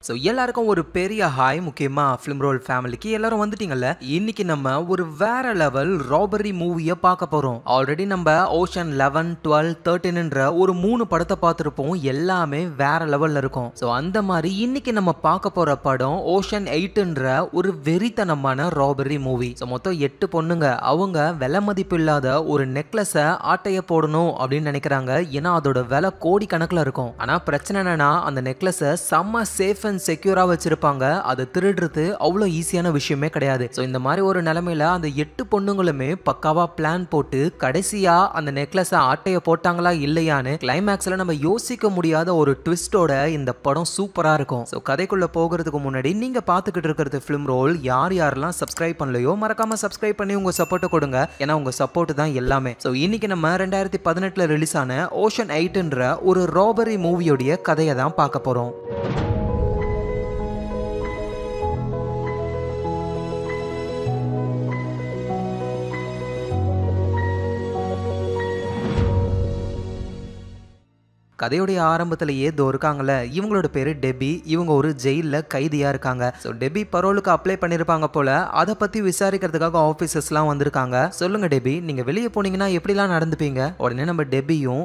So எல்லாருக்கும் ஒரு பெரிய ஹாய். முக்கியமாக ஃபிலிம் ரோல் ஃபேமிலிக்கு எல்லாரும் வந்துட்டீங்கல்ல. இன்னைக்கு நம்ம ஒரு வேற லெவல் ராபரி மூவியை பார்க்க போகிறோம். ஆல்ரெடி நம்ம ஓஷன் 11, 12, 13ன்ற ஒரு 3 படத்தை பார்த்துருப்போம். எல்லாமே வேற லெவலில் இருக்கும். ஸோ அந்த மாதிரி இன்னைக்கு நம்ம பார்க்க போகிற படம் ஓஷன் 8ன்ற ஒரு வெறித்தனமான ராபரி மூவி. ஸோ மொத்தம் 8 பொண்ணுங்க அவங்க விலை மதிப்பு இல்லாத ஒரு நெக்லஸை ஆட்டைய போடணும் அப்படின்னு நினைக்கிறாங்க. ஏன்னா அதோட விலை கோடி கணக்கில் இருக்கும். ஆனால் பிரச்சனை என்னன்னா அந்த நெக்லஸை செம்ம சேஃப் அண்ட் செக்யூரா வச்சிருப்பாங்க. அதை திருடுறது அவ்வளோ ஈஸியான விஷயமே கிடையாது. ஸோ இந்த மாதிரி ஒரு நிலைமையில அந்த 8 பொண்ணுங்களுமே பக்காவா பிளான் போட்டு கடைசியா அந்த நெக்லஸை ஆட்டைய போட்டாங்களா இல்லையான்னு கிளைமேக்ஸ்ல நம்ம யோசிக்க முடியாத ஒரு ட்விஸ்டோட இந்த படம் சூப்பரா இருக்கும். ஸோ கதைக்குள்ள போகிறதுக்கு முன்னாடி நீங்க பார்த்துக்கிட்டு இருக்கிறது ஃபிலிம் ரோல். யாரெல்லாம் சப்ஸ்கிரைப் பண்ணலையோ மறக்காம சப்ஸ்கிரைப் பண்ணி உங்க சப்போர்ட்டை கொடுங்க. ஏன்னா உங்க சப்போர்ட் தான் எல்லாமே. ஸோ இன்னைக்கு நம்ம 2018ல ரிலீஸ் ஆன ஓஷன் 8ன்ற ஒரு ராபரி மூவியோடைய கதையை தான் பார்க்க போறோம். கதையுடைய ஆரம்பத்திலேயே இதோ இருக்காங்கல்ல, இவங்களோட பேரு டெபி. இவங்க ஒரு ஜெயிலில் கைதியா இருக்காங்க. ஸோ டெபி பரோலுக்கு அப்ளை பண்ணியிருப்பாங்க போல. அதை பத்தி விசாரிக்கிறதுக்காக ஆஃபீஸர்ஸ்லாம் வந்திருக்காங்க. சொல்லுங்க டெபி, நீங்க வெளியே போனீங்கன்னா எப்படிலாம் நடந்துப்பீங்க? உடனே நம்ம டெபியும்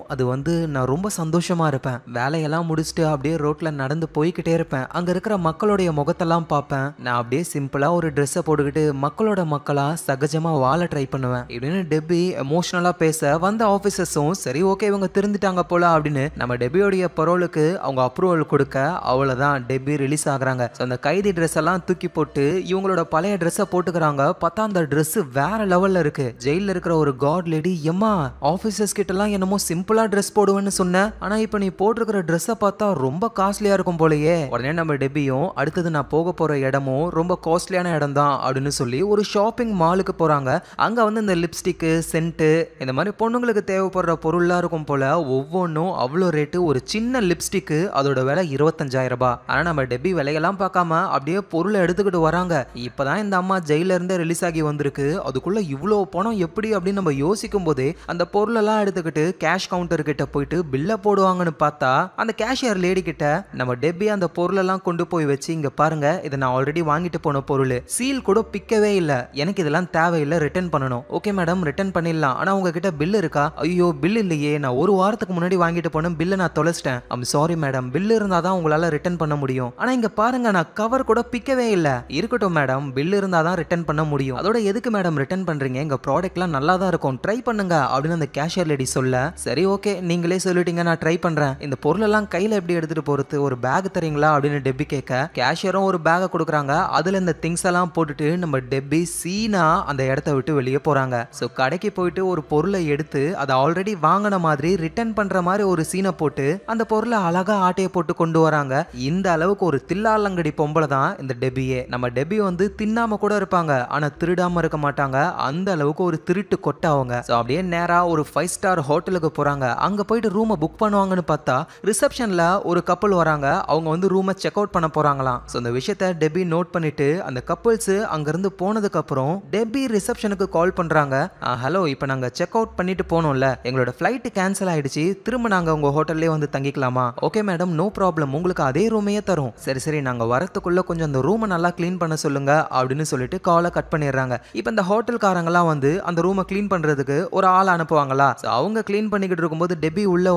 நான் ரொம்ப சந்தோஷமா இருப்பேன். வேலையெல்லாம் முடிச்சுட்டு அப்படியே ரோட்ல நடந்து போய்கிட்டே இருப்பேன். அங்க இருக்கிற மக்களுடைய முகத்தெல்லாம் பார்ப்பேன். நான் அப்படியே சிம்பிளா ஒரு ட்ரெஸ்ஸை போட்டுக்கிட்டு மக்களோட மக்களா சகஜமா வாழ ட்ரை பண்ணுவேன் இப்படின்னு டெபி எமோஷனலா பேச வந்த ஆஃபீஸர்ஸும் சரி ஓகே இவங்க திருந்திட்டாங்க போல அப்படின்னு நம்ம டெபியோடைய பரோலுக்கு அவங்க அப்ரூவல் கொடுக்க அவ்வளவுதான் டெபி ரிலீஸ் ஆகுறாங்க. அந்த கைதி ட்ரெஸ் எல்லாம் தூக்கி போட்டு இவங்களோட பழைய ட்ரெஸ்ஸை போட்டுக்கிறாங்க. பார்த்தா அந்த ட்ரெஸ் வேற லெவல்ல இருக்கு. ஜெயில இருக்கிற ஒரு காட் லேடி, எம்மா ஆபீசர்ஸ் கிட்ட எல்லாம் என்னமோ சிம்பிளா ட்ரெஸ் போடுவேன்னு சொன்ன, ஆனா இப்ப நீ போட்டிருக்கிற ட்ரெஸ்ஸை பார்த்தா ரொம்ப காஸ்ட்லியா இருக்கும் போலயே. உடனே நம்ம டெபியும் அடுத்தது நான் போக போற இடமும் ரொம்ப காஸ்ட்லியான இடம் தான் அப்படின்னு சொல்லி ஒரு ஷாப்பிங் மாலுக்கு போறாங்க. அங்க இந்த லிப்ஸ்டிக்கு, சென்ட்டு, இந்த மாதிரி பொண்ணுங்களுக்கு தேவைப்படுற பொருள்லாம் இருக்கும் போல. ஒவ்வொன்றும் அவ்வளோ ரேட்டு. ஒரு சின்ன லிப்ஸ்டிக்கு அதோட விலை 25,000 ரூபாய். ஆனா நம்ம டெபி விலையெல்லாம் பார்க்காம அப்படியே பொருளை எடுத்துக்கிட்டு வராங்க. இப்பதான் இந்த அம்மா ஜெயில இருந்தே ரிலீஸ் ஆகி வந்திருக்கு. அதுக்குள்ள இவ்வளோ பணம் எப்படி அப்படின்னு நம்ம யோசிக்கும் போதே அந்த பொருளெல்லாம் எடுத்துக்கிட்டு கேஷ் கவுண்டர் கிட்ட போயிட்டு பில்ல போடுவாங்கன்னு பார்த்தா அந்த கேஷியர் லேடி கிட்ட நம்ம டெபி அந்த பொருளெல்லாம் கொண்டு போய் வச்சு, இங்க பாருங்க இதை நான் ஆல்ரெடி வாங்கிட்டு போன பொருள், சீல் கூட பிக்கவே இல்லை, எனக்கு இதெல்லாம் தேவையில்லை, ரிட்டர்ன் பண்ணணும். ஓகே மேடம் ரிட்டர்ன் பண்ணிடலாம், ஆனா உங்ககிட்ட பில் இருக்கா? ஐயோ பில் இல்லையே, நான் ஒரு வாரத்துக்கு முன்னாடி வாங்கிட்டு போன பில்லை நான் தொலைச்சிட்டேன். ஐம் சாரி மேடம், பில் இருந்தாதான் உங்களால ரிட்டர்ன் பண்ண முடியும். ஆனா இங்க பாருங்க நான் கவர் கூட பிக்கவே இல்ல. இருக்கட்டும் மேடம், பில் இருந்தாதான் ரிட்டர்ன் பண்ண முடியும். அதோட எதுக்கு மேடம் ரிட்டர்ன் பண்றீங்க? எங்க ப்ராடக்ட்லாம் நல்லா தான் இருக்கும், ட்ரை பண்ணுங்க அப்படின்னு அந்த கேஷியர் லேடி சொல்ல, சரி ஓகே நீங்களே சொல்லிட்டீங்க நான் ட்ரை பண்றேன். இந்த பொருள் எல்லாம் கையில எப்படி எடுத்துட்டு போறது, ஒரு பேக் தரீங்களா அப்படின்னு டெபி கேட்க கேஷியரும் ஒரு பேக்கை கொடுக்குறாங்க. அதுல இந்த திங்ஸ் எல்லாம் போட்டுட்டு நம்ம டெபி சீனா அந்த இடத்த விட்டு வெளியே போறாங்க. சோ கடைக்கு போயிட்டு ஒரு பொருளை எடுத்து அதை ஆல்ரெடி வாங்கின மாதிரி ரிட்டர்ன் பண்ற மாதிரி ஒரு சீனை போட்டு அந்த பொருளை அழகா ஆட்டையை போட்டு கொண்டு வராங்க. இந்த அளவுக்கு ஒரு தில்லாலங்கடி பொம்பளை தான் இந்த டெபியே. நம்ம டெபி தின்னாம கூட இருப்பாங்க, ஆனா திருடாம இருக்க மாட்டாங்க. அந்த அளவுக்கு ஒரு திருட்டு கொட்ட அவங்க. அப்படியே நேரா ஒரு 5 ஸ்டார் ஹோட்டலுக்கு போறாங்க. அங்க போயிட்டு ரூமை புக் பண்ணுவாங்கன்னு பார்த்தா ரிசப்ஷன்ல ஒரு கப்பல் வராங்க. அவங்க ரூமை செக் அவுட் பண்ண போறாங்களாம். இந்த விஷயத்தை டெபி நோட் பண்ணிட்டு அந்த கப்பல்ஸ் அங்க இருந்து போனதுக்கு அப்புறம் டெபி ரிசப்ஷனுக்கு கால் பண்றாங்க. ஹலோ, இப்போ நாங்க செக் அவுட் பண்ணிட்டு போனோம்ல, எங்களோட ஃபிளைட் கேன்சல் ஆயிடுச்சு, திரும்ப நாங்க உங்க ஹோட்டல்லே தங்கிக்கலாமா? ஓகே மேடம் நோ ப்ராப்ளம், உங்களுக்கு அதே ரூமையே தரும். சரி நாங்க வரத்துக்குள்ள கொஞ்சம் அந்த ரூமை நல்லா கிளீன் பண்ண சொல்லுங்க அப்படின்னு சொல்லிட்டு காலை கட் பண்ணிடுறாங்க. இப்போ இந்த ஹோட்டல்காரங்கலாம் அந்த ரூமை கிளீன் பண்றதுக்கு ஒரு ஆள் அனுப்புவாங்களா. அவங்க கிளீன் பண்ணிக்கிட்டு இருக்கும்போது டெபி உள்ள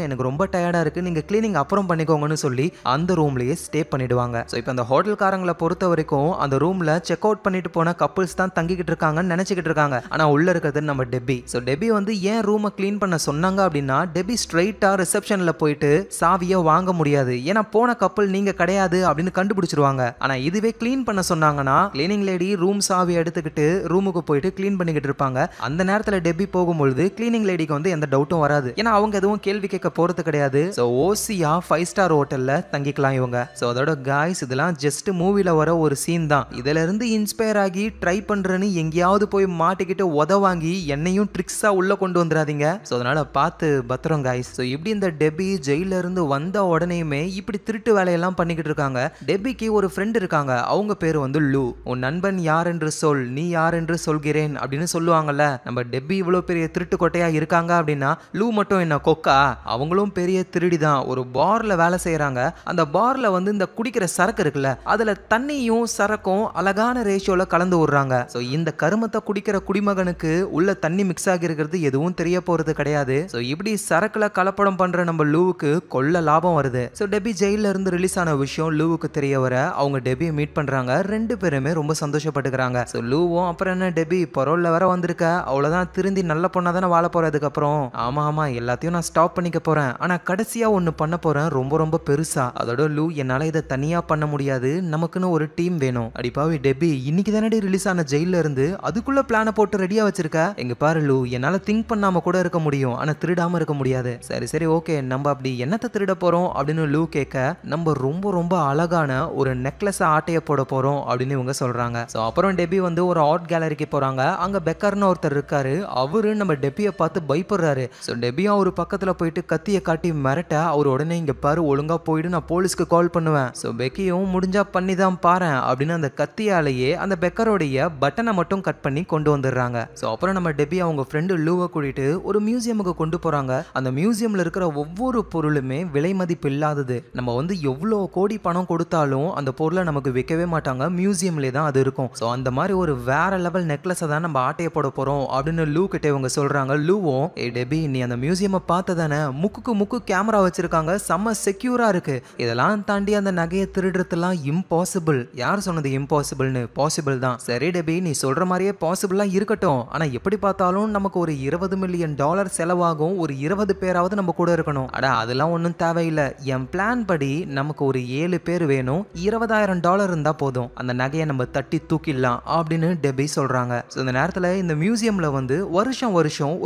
எனக்கு ரொம்ப டயர்டா இருக்கு, நீங்க கிளீனிங் அப்புறம் பண்ணிக்கோங்கன்னு சொல்லி அந்த ரூம்லயே ஸ்டே பண்ணிடுவாங்க. இப்போ அந்த ஹோட்டல்காரங்களை பொறுத்த வரைக்கும் அந்த ரூம்ல செக் அவுட் பண்ணிட்டு போன கப்பிள்ஸ் தான் தங்கிக்கிட்டு இருக்காங்கன்னு நினைச்சுக்கிட்டு இருக்காங்க. ஆனா உள்ள இருக்கிறது நம்ம டெபி. டெபி ஏன் ரூமை கிளீன் பண்ண சொன்னாங்க அப்படின்னா, டெபி ஸ்ட்ரைட்டா ரிசப்ஷன்ல போயிட்டு சாவியை வாங்க முடியாது, ஏன்னா போன கப்பல் நீங்க கிடையாது அப்படின்னு கண்டுபிடிச்சிருவாங்க. ஆனா இதுவே கிளீன் பண்ண சொன்னாங்கன்னா கிளீனிங் லேடி ரூம் சாவி எடுத்துக்கிட்டு ரூமுக்கு போயிட்டு கிளீன் பண்ணிக்கிட்டு இருப்பாங்க. அந்த நேரத்துல டெபி போகும்பொழுது கிளீனிங் லேடிக்கு எந்த டவுட்டும் வராது, ஏன்னா அவங்க எதுவும் கேள்வி கேட்க போறது கிடையாது. ஓசியா 5 ஸ்டார் ஹோட்டல்ல தங்கிக்கலாம் இவங்க. அதோட காய்ஸ் இதெல்லாம் ஜஸ்ட் மூவில வர ஒரு சீன் தான். இதுல இருந்து இன்ஸ்பயர் ஆகி ட்ரை பண்றேன்னு எங்கேயாவது போய் மாட்டிக்கிட்டு உத வாங்கி என்னையும் ட்ரிக்ஸா உள்ள கொண்டு வந்துடாதீங்க. அதனால பார்த்து பத்திரம் காய்ஸ். இப்படி இந்த டெபி ஜெயில இருந்து வந்த உடனேயுமே இப்படி திருட்டு வேலையெல்லாம் பண்ணிக்கிட்டு இருக்காங்க. டெபிக்கு ஒரு ஃப்ரெண்ட் இருக்காங்க, அவங்க பேரு வந்து லூ. உன் நண்பன் யார் என்று சொல், நீ யார் என்று சொல்கிறேன் அப்படின்னு சொல்லுவாங்கல்ல. நம்ம டெபி இவ்வளவு பெரிய திருட்டு கொட்டையா இருக்காங்க அப்படின்னா லூ மட்டும் என்ன கொக்கா? அவங்களும் பெரிய திருடி தான். ஒரு பார்ல வேலை செய்யறாங்க. அந்த பார்ல வந்து இந்த குடிக்கிற சரக்கு இருக்குல்ல, அதுல தண்ணியும் சரக்கும் அழகான ரேஷியோல கலந்து விடுறாங்க. சோ இந்த கருமத்தை குடிக்கிற குடிமகனுக்கு உள்ள தண்ணி மிக்ஸ் ஆகி இருக்கிறது எதுவும் தெரிய போறது கிடையாது. சோ இப்படி சரக்குல கலப்படம் பண்ற நம்ம லூவுக்கு கொள்ள லாபம் வருது. சோ டெபி ஜெயில இருந்து ரிலீஸ் ஆன விஷயம் லூவுக்கு தெரிய வர அவங்க டெபியை மீட் பண்றாங்க. ரெண்டு பேருமே ரொம்ப சந்தோஷப்பட்டுக்கிறாங்க. சோ லூவும் அப்புறம் என்ன டெபி பரோல்ல வர வந்திருக்க, அவ்வளவுதான் திருந்தி நல்ல பொண்ணா தானே வாழ போறதுக்கு அப்புறம். ஆமா எல்லாத்தையும் நான் ஸ்டாப் பண்ணிக்க போறேன், ஆனா கடைசியா ஒன்னு பண்ண போறேன் ரொம்ப ரொம்ப பெருசா. அதோட லூ என்னால இதை தனியா பண்ண முடியாது, நமக்குன்னு ஒரு டீம் வேணும். அடிப்பாவி டெபி, இன்னைக்கு தானே ரிலீஸ் ஆன ஜெயில இருந்து அதுக்குள்ள பிளான போட்டு ரெடியா வச்சிருக்க. எங்க பாரு லூ, என்னால திங்க் பண்ணாம கூட இருக்க முடியும், ஆனா திருடாம இருக்க முடியாது. சரி ஓகே, நம்ம அப்படி என்னத்தை திருட போறோம் அப்படின்னு லூ கேட்க, நம்ம ரொம்ப ரொம்ப அழகான ஒரு நெக்லஸ் ஆட்டைய போட போறோம் அப்படின்னு இவங்க சொல்றாங்க. சோ அப்புறம் டெபி வந்து ஒரு ஆர்ட் கேலரிக்கு போறாங்க. அங்க பெக்கர்னு ஒருத்தர் இருக்காரு. அவரு நம்ம டெபியை பார்த்து பயப்படுறாரு. சோ டெபியும் ஒரு பக்கத்துல போயிட்டு கத்தியை காட்டி மிரட்ட, அவர் உடனே இங்க பாரு ஒழுங்கா போயிட்டு நான் போலீஸ்க்கு கால் பண்ணுவேன். சோ பெக்கியும் முடிஞ்சா பண்ணி தான் பாரு அப்படின்னு அந்த கத்தியாலேயே அந்த பெக்கரோடைய பட்டனை மட்டும் கட் பண்ணி கொண்டு வந்துடுறாங்க. சோ அப்புறம் நம்ம டெபி அவங்க ஃப்ரெண்டு லூவை கூட்டிட்டு ஒரு மியூசியமுக்கு கொண்டு போறாங்க. அந்த மியூசியம்ல இருக்கிற ஒவ்வொரு பொருளுமே விலை மதிப்பு இல்லாதது. நம்ம வந்து எவ்வளோ கோடி பணம் கொடுத்தாலும் அந்த பொருளை நமக்கு விற்கவே மாட்டாங்க, மியூசியம்லேயே தான் அது இருக்கும். ஸோ அந்த மாதிரி ஒரு வேற லெவல் நெக்லஸை தான் நம்ம ஆட்டைய போட போறோம் அப்படின்னு லூ கிட்டே இவங்க சொல்றாங்க. லூவும் ஏ டெபி, நீ அந்த மியூசியம் பார்த்ததானே, முக்குக்கு முக்கு கேமரா வச்சிருக்காங்க, செம்ம செக்யூரா இருக்கு. இதெல்லாம் தாண்டி அந்த நகையை திருடுறதுலாம் இம்பாசிபிள். யார் சொன்னது இம்பாசிபிள்னு? பாசிபிள் தான். சரி டெபி, நீ சொல்ற மாதிரியே பாசிபிளா இருக்கட்டும், ஆனா எப்படி பார்த்தாலும் நமக்கு ஒரு $20 மில்லியன் செலவாகும், ஒரு 20 பேராவது நம்ம கூட இருக்கணும். அட அதெல்லாம் ஒன்றும் தேவையில்லை, என் பிளான் படி நமக்கு ஒரு 7 பேர் வேணும், $20,000 இருந்தா போதும், அந்த நகையை நம்ம தட்டி தூக்கிடலாம் அப்படின்னு டெபி சொல்றாங்க. ஸோ இந்த நேரத்தில் இந்த மியூசியம்ல வந்து வருஷம்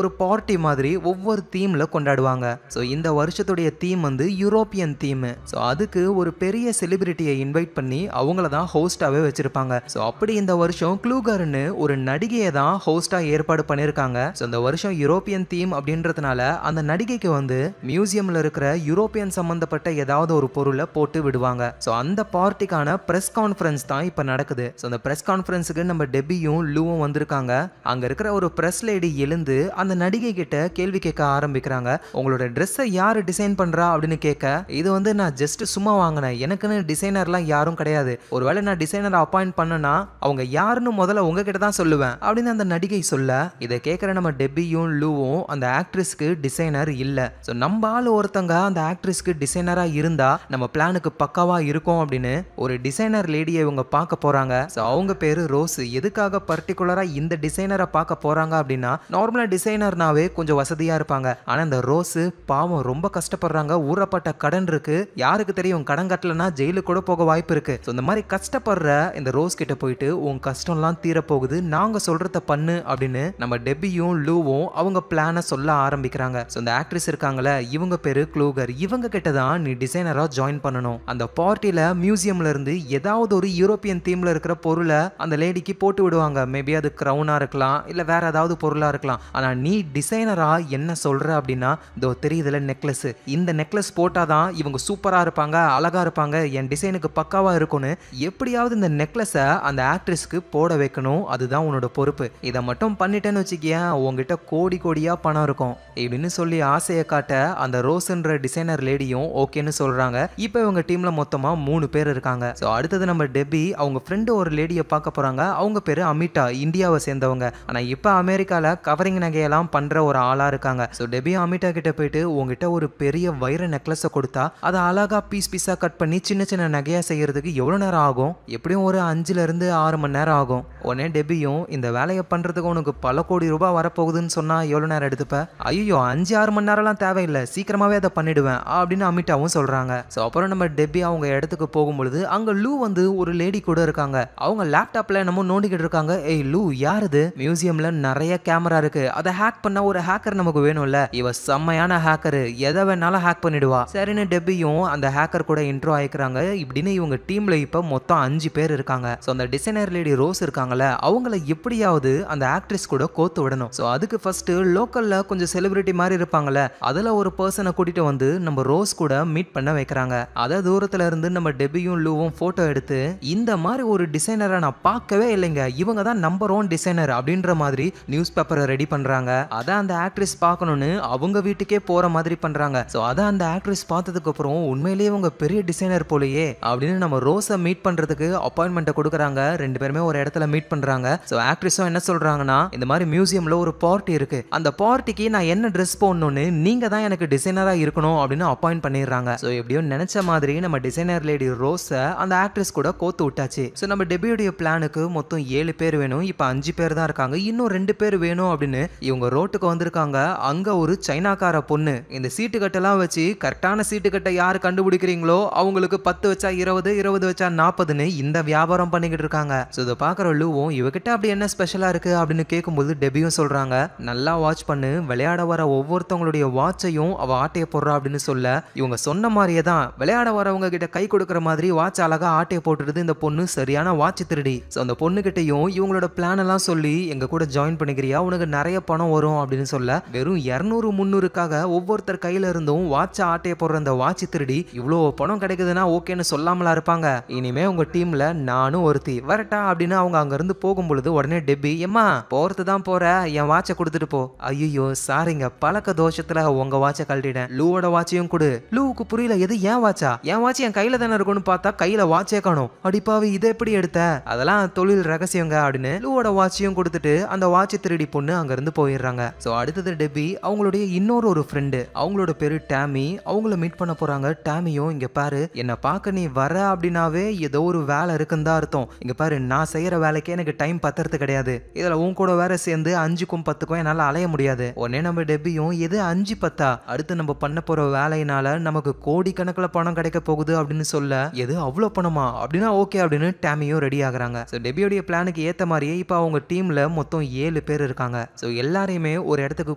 ஒரு பார்ட்டி மாதிரி ஒவ்வொரு தீம்ல கொண்டாடுவாங்க. ஸோ இந்த வருஷத்துடைய தீம் வந்து யூரோப்பியன் தீம். ஸோ அதுக்கு ஒரு பெரிய செலிபிரிட்டியை இன்வைட் பண்ணி அவங்கள தான் ஹோஸ்டாவே வச்சிருப்பாங்க. ஸோ அப்படி இந்த வருஷம் க்ளூகர்னு ஒரு நடிகையை தான் ஹோஸ்டா ஏற்பாடு பண்ணியிருக்காங்க. ஸோ இந்த வருஷம் யூரோப்பியன் தீம் அப்படின்றதுனால அந்த நடிகைக்கு வந்து மியூசியம்ல இருக்கிற யூரோப்பியன் சம்பந்தப்பட்ட ஏதாவது ஒரு பொருளை போட்டு விடுவாங்க. ஸோ அந்த பார்ட்டிக்கான பிரஸ் கான்ஃபரன்ஸ் தான் இப்போ நடக்குது. ஸோ அந்த பிரஸ் கான்ஃபரன்ஸுக்கு நம்ம டெபியும் லூவும் வந்திருக்காங்க. அங்க இருக்கிற ஒரு பிரஸ் லேடி எழுந்து அந்த நடிகை கிட்ட கேள்வி கேட்க ஆரம்பிக்கிறாங்க. உங்களோட ட்ரெஸ்ஸை யாரு டிசைன் பண்றா அப்படின்னு கேட்க, இது வந்து நான் ஜஸ்ட் சும்மா வாங்கினேன், எனக்குன்னு டிசைனர்லாம் யாரும் கிடையாது, ஒருவேளை நான் டிசைனரை அப்பாயிண்ட் பண்ணனா அவங்க யாருன்னு முதல்ல உங்ககிட்ட தான் சொல்லுவேன் அப்படின்னு அந்த நடிகை சொல்ல, இதை கேட்குற நம்ம டெபியும் லூவும் அந்த ஆக்ட்ரஸ்க்கு டிசைனர் இல்லை. ஸோ நம்ம ஆள் ஒருத்தங்க அந்த ஆக்ட்ரஸ்க்கு டிசைனரா இருந்தா நம்ம பிளானுக்கு பக்காவா இருக்கும் அப்படின்னு ஒரு டிசைனர் லேடியை இவங்க பார்க்க போறாங்க. ஸோ அவங்க பேரு ரோஸ். எதுக்காக பர்டிகுலரா இந்த டிசைனரை பார்க்க போறாங்க அப்படின்னா, நார்மலா டிசைனர்னாவே கொஞ்சம் வசதியா இருப்பாங்க, ஆனா இந்த ரோஸ் பாவம் ரொம்ப கஷ்டப்படுறாங்க. ஊறப்பட்ட கடன் இருக்கு, யாருக்கு தெரியும், கடன் கட்டலனா ஜெயிலுக்கு கூட போக வாய்ப்பு இருக்கு. ஸோ இந்த மாதிரி கஷ்டப்படுற இந்த ரோஸ் கிட்ட போயிட்டு உன் கஷ்டம்லாம் தீர போகுது, நாங்க சொல்றத பண்ணு அப்படின்னு நம்ம டெபியும் லூவும் அவங்க பிளானை சொல்ல ஆரம்பிக்கிறாங்க. ஸோ இந்த ஆக்ட்ரஸ் இருக்காங்களே, இவங்க பேரு க்ளூகர். இவங்க கிட்ட தான் நீ டிசைனரா ஜாயின் பண்ணணும். அந்த பார்ட்டில மியூசியம்ல இருந்து ஏதாவது ஒரு யூரோப்பியன் தீம்ல இருக்கிற பொருளை அந்த லேடிக்கு போட்டு விடுவாங்க. மேபி அது கிரவுனா இருக்கலாம், இல்ல வேற ஏதாவது பொருளா இருக்கலாம். ஆனா நீ டிசைனரா என்ன சொல்ற அப்படின்னா, இதோ தெரியுதுல நெக்லஸ், இந்த நெக்லஸ் போட்டாதான் இவங்க சூப்பரா இருப்பாங்க, அழகா இருப்பாங்க, என் டிசைனுக்கு பக்காவா இருக்கும்னு எப்படியாவது இந்த நெக்லஸை அந்த ஆக்ட்ரஸ்க்கு போட வைக்கணும். அதுதான் உன்னோட பொறுப்பு. இதை மட்டும் பண்ணிட்டேன்னு வச்சுக்கியேன், உங்ககிட்ட கோடி கோடியா பணம் இருக்கும் இப்படின்னு சொல்லி ஆசையை காட்ட அந்த ரோஸ்ன்ற டிசைனர் லேடியும் ஓகேன்னு சொல்றாங்க. இப்போ இவங்க டீம்ல மொத்தமா 3 பேர் இருக்காங்க. ஸோ அடுத்தது நம்ம டெபி அவங்க ஃப்ரெண்டு ஒரு லேடியை பார்க்க போறாங்க. அவங்க பேரு அமிட்டா, இந்தியாவை சேர்ந்தவங்க. ஆனா இப்போ அமெரிக்கால கவரிங் நகையெல்லாம் பண்ற ஒரு ஆளா இருக்காங்க. ஸோ டெபி அமிட்டா கிட்ட போயிட்டு, உங்ககிட்ட ஒரு பெரிய வைர நெக்லஸை கொடுத்தா அதை அழகா பீஸா கட் பண்ணி சின்ன சின்ன நகையா செய்யறதுக்கு எவ்வளவு நேரம் ஆகும்? எப்படியும் ஒரு 5 இருந்து 6 மணி நேரம் ஆகும். உடனே டெபியும், இந்த வேலையை பண்றதுக்கு உனக்கு பல கோடி ரூபாய் வரப்போகுதுன்னு சொன்னா எவ்வளவு நேரம் எடுத்துப்ப? ஐயோ 5-6 மணி நேரம்லாம் தேவையில்லை, சீக்கிரமாவே அதை பண்ணிடுவேன் அப்படின்னு அமிட்டாவும் சொல்றாங்க. ஸோ அப்புறம் நம்ம டெபி அவங்க இடத்துக்கு போகும்பொழுது அங்க லூ வந்து ஒரு லேடி கூட இருக்காங்க. அவங்க லேப்டாப்ல என்னமோ நோண்டிக்கிட்டு இருக்காங்க. ஏய் லூ, யார் இது? மியூசியம்ல நிறைய கேமரா இருக்கு, அதை ஹேக் பண்ண ஒரு ஹேக்கர் நமக்கு வேணும்ல, இவ செம்மையான ஹேக்கர், எதை வேணாலும் ஹேக் பண்ணிடுவா. சரின்னு டெபியும் அந்த ஹேக்கர் கூட இன்ட்ரோ ஆயிக்கிறாங்க. இப்படின்னு இவங்க டீம்ல இப்ப மொத்தம் 5 பேர் இருக்காங்க. ஸோ அந்த டிசைனர் லேடி ரோஸ் இருக்காங்கல்ல, அவங்கள எப்படியாவது அந்த ஆக்ட்ரஸ் கூட கோத்து விடணும். ஸோ அதுக்கு ஃபர்ஸ்ட் லோக்கல்ல கொஞ்சம் செலிபிரிட்டி மாதிரி இருப்பாங்கல்ல, அதுல ஒரு பர்சனை கூட்டிட்டு வந்து நம்ம ரோஸ் கூட மீட் பண்ண வைக்கிறாங்க. அத தூரத்துல இருந்து நம்ம டெபியும் லூவும் போட்டோ எடுத்து இந்த மாதிரி ஒரு டிசைனரை நான் பார்க்கவே இல்லைங்க, இவங்க தான் நம்பர் 1 டிசைனர் அப்படின்ற மாதிரி நியூஸ் பேப்பரை ரெடி பண்றாங்க. அதான் அந்த ஆக்ட்ரஸ் பார்க்கணும்னு அவங்க வீட்டுக்கே போற மாதிரி பண்றாங்க. சோ அதான் அந்த ஆக்ட்ரஸ் பார்த்ததுக்கு அப்புறம் உண்மையிலேயே இவங்க பெரிய டிசைனர் போலயே அப்படின்னு நம்ம ரோஸை மீட் பண்றதுக்கு அப்பாயின்மெண்ட் கொடுக்குறாங்க. ரெண்டு பேருமே ஒரு இடத்துல மீட் பண்றாங்க. சோ ஆக்ட்ரஸும் என்ன சொல்றாங்கன்னா, இந்த மாதிரி மியூசியம்ல ஒரு பார்ட்டி இருக்கு, அந்த பார்ட்டிக்கு நான் என்ன ட்ரெஸ் போடணும்னு நீங்க தான் எனக்கு டிசைனரா இருக்கணும் அப்படின்னு அப்பாயிண்ட் பண்ணிடுறாங்க. சோ எப்படியோ நினைச்ச மாதிரி நம்ம டிசைனர் லேடி ரோஸை அந்த ஆக்ட்ரஸ் கூட கோத்து விட்டாச்சு. சோ நம்ம டெபியோடைய பிளானுக்கு மொத்தம் 7 பேர் வேணும், இப்ப 5 பேர் தான் இருக்காங்க, இன்னும் 2 பேர் வேணும் அப்படின்னு இவங்க ரோட்டுக்கு வந்திருக்காங்க. அங்க ஒரு சைனாக்கார பொண்ணு இந்த சீட்டு கட்டெல்லாம் வச்சு கரெக்டான சீட்டு கட்டை யாரு கண்டுபிடிக்கிறீங்களோ அவங்களுக்கு 10 வச்சா 20, 20 வச்சா 40ன்னு இந்த வியாபாரம் பண்ணிக்கிட்டு இருக்காங்க. சோ இதை பாக்குற லூவும் இவகிட்ட அப்படி என்ன ஸ்பெஷலா இருக்கு அப்படின்னு கேட்கும்போது டெபியும் சொல்றாங்க, நல்லா வாட்ச் பண்ணு, விளையாட வர ஒவ்வொருத்தவங்களுடைய வாட்சையும் அவ ஆட்டைய போடுறா அப்படின்னு சொல்ல, இவங்க சொன்ன மாதிரியே தான் விளையாட வரவங்க கிட்ட கை கொடுக்குற மாதிரி வாட்ச் அழகா ஆட்டைய போட்டுடுது இந்த பொண்ணு, சரியான வாட்ச் திருடி. சோ அந்த பொண்ணு கிட்டையும் இவங்களோட பிளான் எல்லாம் சொல்லி எங்க கூட ஜாயின் பண்ணிக்கிறியா, உனக்கு நிறைய பணம் வரும் அப்படின்னு சொல்ல, வெறும் 200 300க்காக ஒவ்வொருத்தர் கையில இருந்தும் வாட்ச் ஆட்டைய போடுற அந்த வாட்ச் திருடி இவ்வளோ பணம் கிடைக்குதுன்னா ஓகேன்னு சொல்லாமலா இருப்பாங்க. இனிமே உங்க டீம்ல நானும் ஒருத்தி வரட்டா அப்படின்னு அவங்க அங்க இருந்து போகும்பொழுது உடனே டெபி, எம்மா போறது தான் போற, என் வாட்சை கொடுத்துட்டு போ. ஐயோ சாரிங்க, பழக்க தோஷத்துல உங்க வாட்சை கழட்டிட்டேன், லூவோட வாட்சையும் கொடு. லூவுக்கு புரியல, எது என் வாட்சா, என் வாட்ச் என் கையில தானே இருக்கும்னு பார்த்தா கையில வாட்சே காணும், அடிப்பாவி இதை எப்படி எடுத்த, அதெல்லாம் தொழில் ரகசியங்க அப்படின்னு லூவோட வாட்சையும் கொடுத்துட்டு அந்த வாட்ச் திருடி பொண்ணு அங்க இருந்து போயிடுறாங்க. சோ அடுத்தது டெபி அவங்களுடைய இன்னொரு ஒரு ஃப்ரெண்டு, அவங்களோட பேரு டாமி, அவங்கள மீட் பண்ண போறாங்க. டாமியும், இங்க பாரு என்ன பார்க்க நீ வர அப்படின்னாவே ஏதோ ஒரு வேலை இருக்குன்னு தான் அர்த்தம், இங்க பாரு நான் செய்யற வேலைக்கே எனக்கு டைம் பத்துறது கிடையாது, இதுல உன் கூட வேற சேர்ந்து 5க்கும் 10க்கும் என்னால அலைய முடியாது. உடனே நம்ம டெபியும், எது 5 10, அடுத்து நம்ம பண்ண போற வேலையினால நமக்கு கோடி கணக்கில் பணம் கிடைக்க போகுது அப்படின்னு சொல்ல, எது அவ்வளவு பணமா அப்படின்னா ஓகே அப்படின்னு டாமியும் ரெடி ஆகுறாங்க. சோ டெபியோடைய பிளானுக்கு ஏத்த மாதிரியே இப்ப அவங்க டீம்ல மொத்தம் 7 பேர் இருக்காங்க. சோ எல்லாரையுமே ஒரு இடத்துக்கு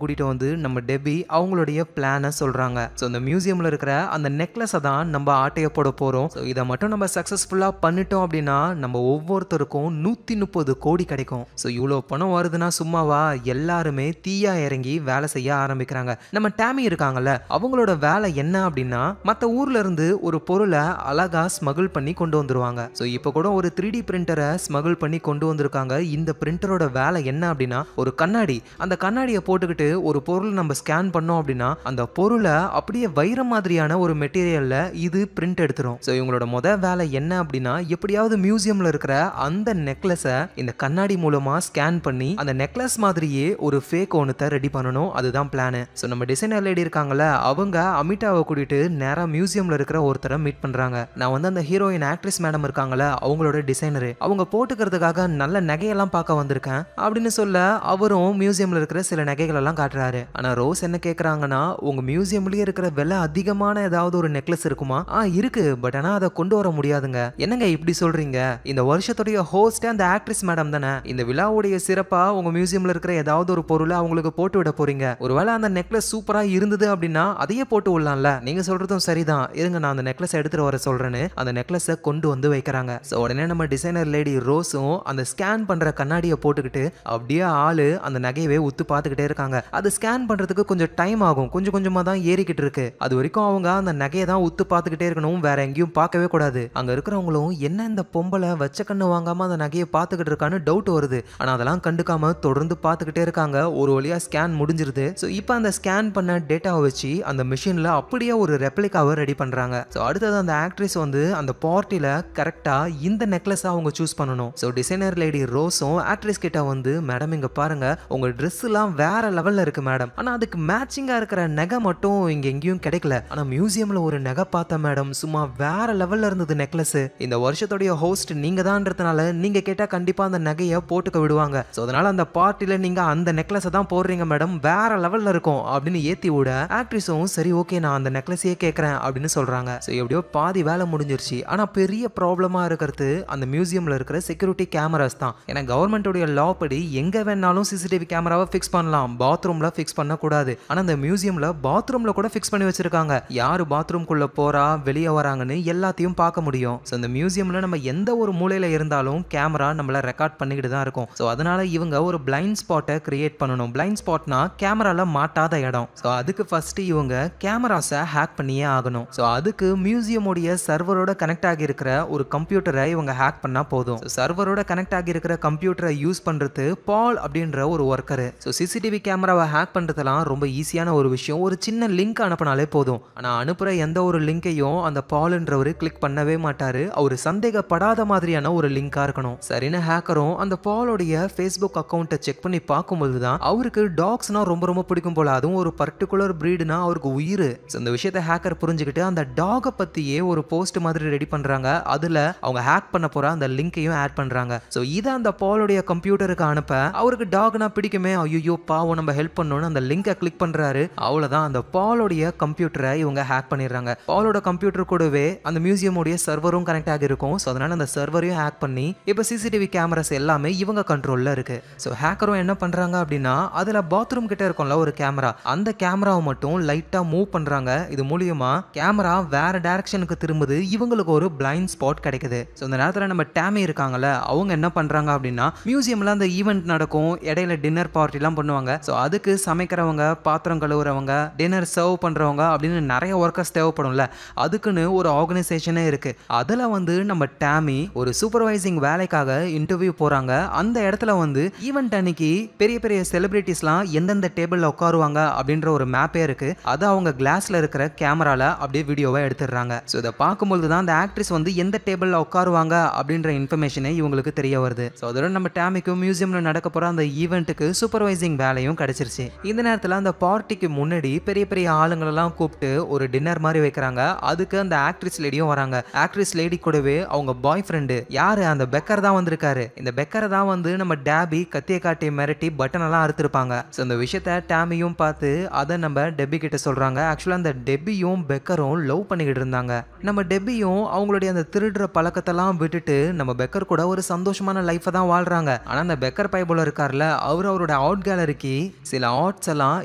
கூட்டிட்டு வந்து நம்ம டெபி அவங்களுடைய பிளானை சொல்றாங்க. சோ இந்த மியூசியம்ல இருக்கிற அந்த நெக்லஸை தான் நம்ம ஆட்டைய போட போறோம். சோ இதை மட்டும் நம்ம சக்சஸ்ஃபுல்லா பண்ணிட்டோம் அப்படின்னா நம்ம ஒவ்வொருத்தருக்கும் 130 கோடி கிடைக்கும். சோ இவ்வளவு பணம் வருதுன்னா சும்மாவா, எல்லாருமே தீயா இறங்கி வேலை செய்ய ஆரம்பிக்கிறாங்க. நம்ம டாமி இருக்காங்கல்ல, அவங்களோட வேலை என்ன அப்படின்னா மத்த ஊர்ல இருந்து ஒரு பொருளை அழகா ஸ்மகிள் பண்ணி கொண்டு வந்துருவாங்க. சோ இப்போ கூட ஒரு 3D பிரிண்டரை ஸ்மகிள் பண்ணி கொண்டு வந்திருக்காங்க. இந்த பிரிண்டரோட வேலை என்ன அப்படின்னா ஒரு கண்ணாடி, அந்த கண்ணாடியை போட்டுக்கிட்டு ஒரு பொருள் நம்ம ஸ்கேன் பண்ணோம் அப்படின்னா அந்த பொருளை அப்படியே வைரம் மாதிரியான ஒரு மெட்டீரியல்ல இது பிரிண்ட் எடுத்துரும். சோ இவங்களோட வேலை என்ன அப்படின்னா எப்படியாவது மியூசியம்ல இருக்கிற அந்த நெக்லஸை இந்த கண்ணாடி மூலமா ஸ்கேன் பண்ணி அந்த நெக்லஸ் மாதிரியே ஒரு ஃபேக் ஒன்னுத்தை ரெடி பண்ணணும், அதுதான் பிளான். சோ நம்ம டிசைனர் லேடி இருக்காங்கல்ல, அவங்க அமிதாவை கூட்டிட்டு நேரா மியூசியம்ல இருக்கிற ஒருத்தரை மீட் பண்றாங்க. நான் வந்து அந்த ஹீரோயின் ஆக்ட்ரஸ் மேடம் இருக்காங்கல்ல, அவங்களோட டிசைனர், அவங்க போட்டுக்கிறதுக்காக நல்ல நகையெல்லாம் பார்க்க வந்திருக்கேன் அப்படின்னு சொல்ல, அவரும் மியூசியம்ல இருக்கிற சில நகைகள் எல்லாம் காட்டுறாரு. ஆனா ரோஸ் என்ன கேக்குறாங்கன்னா, உங்க மியூசியம்லயே இருக்கிற விலை அதிகமான ஏதாவது ஒரு நெக்லஸ் இருக்குமா? இருக்கு, பட் ஆனா அதை கொண்டு வர முடியாதுங்க. என்னங்க இப்படி சொல்றீங்க, இந்த வருஷத்துடைய ஹோஸ்ட் அந்த ஆக்ட்ரஸ் மேடம் தானே, இந்த விழாவுடைய சிறப்பா உங்க மியூசியம்ல இருக்கிற ஏதாவது ஒரு பொருளை அவங்களுக்கு போட்டு விட போறீங்க, ஒருவேளை அந்த நெக்லஸ் சூப்பரா இருந்தது அப்படின்னா அதையே போட்டு விடலாம்ல, நீங்க சொல்றதும் சரிதான், இருங்க நான் அந்த நெக்லஸ் எடுத்துட்டு வர சொல்றேன்னு அந்த நெக்லஸை கொண்டு வந்து வைக்கிறாங்க. சோ உடனே நம்ம டிசைனர் லேடி ரோஸும் அந்த ஸ்கேன் பண்ற கண்ணாடியை போட்டுக்கிட்டு அப்படியே ஆளு அந்த நகையவே உத்து பார்த்துக்கிட்டே இருக்காங்க. அது ஸ்கேன் பண்றதுக்கு கொஞ்சம் டைம் ஆகும், கொஞ்சம் கொஞ்சமா தான் ஏறிக்கிட்டு இருக்கு. அது வரைக்கும் அவங்க அந்த நகையை தான் உத்து பார்த்துக்கிட்டே இருக்கணும், வேற எங்கேயும் பார்க்கவே கூடாது. அங்க இருக்கிறவங்களும் என்ன இந்த பொம்பளை வச்ச கண்ணு வாங்காம அந்த நகையை பார்த்துக்கிட்டு இருக்கான்னு டவுட் வருது. ஆனா அதெல்லாம் கண்டுக்காம தொடர்ந்து பார்த்துக்கிட்டே இருக்காங்க. ஒரு வழியா ஸ்கேன் முடிஞ்சிருது. சோ இப்போ அந்த ஸ்கேன் பண்ண டேட்டாவை வச்சு அந்த மிஷின்ல அப்படியே ஒரு ரெப்ளிகாவை ரெடி பண்றாங்க. சோ அடுத்தது அந்த ஆக்ட்ரஸ் வந்து அந்த பார்ட்டில கரெக்டா இந்த நெக்லஸ் அவங்க சூஸ் பண்ணணும். சோ டிசைனர் லேடி ரோஸும் ஆக்ட்ரஸ் கிட்ட வந்து, மேடம் இங்க பாருங்க, உங்க ட்ரெஸ் எல்லாம் வேற லெவல்ல இருக்கு மேடம், ஆனா அதுக்கு மேட்சிங்கா இருக்கிற நகை மட்டும் இங்க எங்கேயும் கிடைக்கல, ஆனா மியூசியம்ல ஒரு நகை பார்த்தேன் மேடம், சும்மா வேற லெவல்ல இருந்தது நெக்லஸ், இந்த வருஷத்துடைய ஹோஸ்ட் நீங்க தான்றதுனால நீங்க கேட்டா கண்டிப்பா அந்த நகையை போட்டுக்க விடுவாங்க, சோ அதனால அந்த பார்ட்டில நீங்க அந்த நெக்லஸை தான் போடுறீங்க மேடம், வேற லெவல்ல இருக்கும் அப்படின்னு ஏத்தி விட, ஆக்ட்ரஸும் சரி ஓகே நான் அந்த நெக்லஸையே கேட்கறேன் அப்படின்னு சொல்றாங்க. சோ எப்படியோ பாதி வேலை முடிஞ்சிருச்சு. ஆனா பெரிய ப்ராப்ளமா இருக்கிறது அந்த மியூசியம்ல இருக்கிற செக்யூரிட்டி கேமராஸ் தான். ஏன்னா கவர்மெண்டோட லா படி எங்க வேணாலும் சிசிடிவி கேமராவை ஃபிக்ஸ் பண்ணலாம், பாத்ரூம்ல ஃபிக்ஸ் பண்ண கூடாது. ஆனா அந்த மியூசியம்ல பாத்ரூம்ல கூட ஃபிக்ஸ் பண்ணி வச்சிருக்காங்க, யாரு பாத்ரூம்குள்ள போறா வெளியே வராங்கன்னு எல்லாத்தையும் பார்க்க முடியும். சோ இந்த மியூசியம்ல நம்ம எந்த ஒரு மூலையில இருந்தாலும் கேமரா நம்மள ரெக்கார்ட் பண்ணிக்கிட்டு தான் இருக்கும். சோ அதனால இவங்க ஒரு பிளைண்ட் ஸ்பாட்டை கிரியேட் பண்ணணும். பிளைண்ட் ஸ்பாட்னா கேமரால மாட்டாத இடம். சோ அதுக்கு அதுக்கு ஃபர்ஸ்ட் இவங்க கேமராஸை ஹேக் பண்ணியே ஆகணும். ஸோ அதுக்கு மியூசியமுடைய சர்வரோட கனெக்ட் ஆகி இருக்கிற ஒரு கம்ப்யூட்டரை இவங்க ஹேக் பண்ணா போதும். சர்வரோட கனெக்ட் ஆகி இருக்கிற கம்ப்யூட்டரை யூஸ் பண்றது பால் அப்படின்ற ஒரு ஒர்க்கர். ஸோ சிசிடிவி கேமராவை ஹேக் பண்றதெல்லாம் ரொம்ப ஈஸியான ஒரு விஷயம். ஒரு சின்ன லிங்க் அனுப்பினாலே போதும். ஆனா அனுப்புற எந்த ஒரு லிங்கையும் அந்த பால்ன்றவர் கிளிக் பண்ணவே மாட்டாரு. அவர் சந்தேகப்படாத மாதிரியான ஒரு லிங்கா இருக்கணும். சரின்னு ஹேக்கரும் அந்த பாலோடைய ஃபேஸ்புக் அக்கௌண்ட்டை செக் பண்ணி பார்க்கும்போது தான் அவருக்கு டாக்ஸ்னா ரொம்ப ரொம்ப பிடிக்கும் போல. அதுவும் ஒரு பர்டிகுலர் பிரீடுனா அவருக்கு உயிர். இந்த விஷயத்தை ஹேக்கர் புரிஞ்சுக்கிட்டு அந்த டாகை பத்தியே ஒரு போஸ்ட் மாதிரி ரெடி பண்றாங்க. அதுல அவங்க ஹேக் பண்ண போற அந்த லிங்கையும் ஆட் பண்றாங்க. ஸோ இதை அந்த பாலோடைய கம்ப்யூட்டருக்கு அனுப்ப அவருக்கு டாக்னா பிடிக்குமே, ஐயோ பாவம் நம்ம ஹெல்ப் பண்ணணும்னு அந்த லிங்கை கிளிக் பண்றாரு. அவ்வளவுதான், அந்த பாலோடைய கம்ப்யூட்டரை இவங்க ஹேக் பண்ணிடுறாங்க. பாலோட கம்ப்யூட்டர் கூடவே அந்த மியூசியமுடைய சர்வரும் கனெக்ட் ஆகிருக்கும். ஸோ அதனால அந்த சர்வரையும் ஹேக் பண்ணி இப்போ சிசிடிவி கேமராஸ் எல்லாமே இவங்க கண்ட்ரோல்ல இருக்கு. ஸோ ஹேக்கரும் என்ன பண்றாங்க அப்படின்னா அதுல பாத்ரூம் கிட்ட இருக்கும்ல ஒரு கேமரா, அந்த கேமராவை மட்டும் லைட்டா மூவ் பண்றாங்க. இது மூலியமா கேமரா வேற டைரக்ஷனுக்கு திரும்புது. இவங்களுக்கு ஒரு பிளைண்ட் ஸ்பாட் கிடைக்குது. ஸோ இந்த நேரத்தில் நம்ம டேமி இருக்காங்கல்ல, அவங்க என்ன பண்றாங்க அப்படின்னா மியூசியம்ல அந்த ஈவெண்ட் நடக்கும், இடையில டின்னர் பார்ட்டிலாம் பண்ணுவாங்க. ஸோ அதுக்கு சமைக்கிறவங்க, பாத்திரம் கழுவுறவங்க, டின்னர் சர்வ் பண்றவங்க அப்படின்னு நிறைய ஒர்க்கர்ஸ் தேவைப்படும்ல, அதுக்குன்னு ஒரு ஆர்கனைசேஷனே இருக்கு. அதுல வந்து நம்ம டேமி ஒரு சூப்பர்வைசிங் வேலைக்காக இன்டர்வியூ போறாங்க. அந்த இடத்துல வந்து ஈவெண்ட் அன்னைக்கு பெரிய பெரிய செலிபிரிட்டிஸ்லாம் எந்தெந்த டேபிள்ல உட்காருவாங்க அப்படின்ற ஒரு மேப்பே இருக்கு. அதை அவங்க கிளாஸ்ல இருக்கிற கேமரால அப்படியே வீடியோவை எடுத்துடுறாங்க. ஸோ இதை பார்க்கும்போது தான் அந்த ஆக்ட்ரஸ் வந்து எந்த டேபிள்ல உட்காருவாங்க அப்படின்ற இன்ஃபர்மேஷனே இவங்களுக்கு தெரிய வருது. ஸோ அதோட நம்ம டேமிக்கும் மியூசியம்ல நடக்க போற அந்த ஈவெண்ட்டுக்கு சூப்பர்வைசிங் வேலையும் கிடைச்சிருச்சு. இந்த நேரத்தில் அந்த பார்ட்டிக்கு முன்னாடி பெரிய பெரிய ஆளுங்களெல்லாம் கூப்பிட்டு ஒரு டின்னர் மாதிரி வைக்கிறாங்க. அதுக்கு அந்த ஆக்ட்ரஸ் லேடியும் வராங்க. ஆக்ட்ரஸ் லேடி கூடவே அவங்க பாய் ஃப்ரெண்டு யாரு, அந்த பெக்கர் தான் வந்திருக்காரு. இந்த பெக்கரை தான் வந்து நம்ம டேபி கத்தியை காட்டி மிரட்டி பட்டன் எல்லாம் அறுத்திருப்பாங்க. ஸோ இந்த விஷயத்த டேமியும் பார்த்து அதை நம்ம டெபி கிட்ட சொல்றாங்க. ஆக்சுவலா அந்த டெபியும் பெக்கரும் லவ் பண்ணிக்கிட்டு இருந்தாங்க. நம்ம டெபியும் அவங்களுடைய அந்த திருடுற பழக்கத்தெல்லாம் விட்டுட்டு நம்ம பெக்கர் கூட ஒரு சந்தோஷமான லைஃபை தான் வாழ்றாங்க. ஆனா அந்த பெக்கர் பைபிள் இருக்கார்ல, அவரோட ஆர்ட் கேலரிக்கு சில ஆர்ட்ஸ் எல்லாம்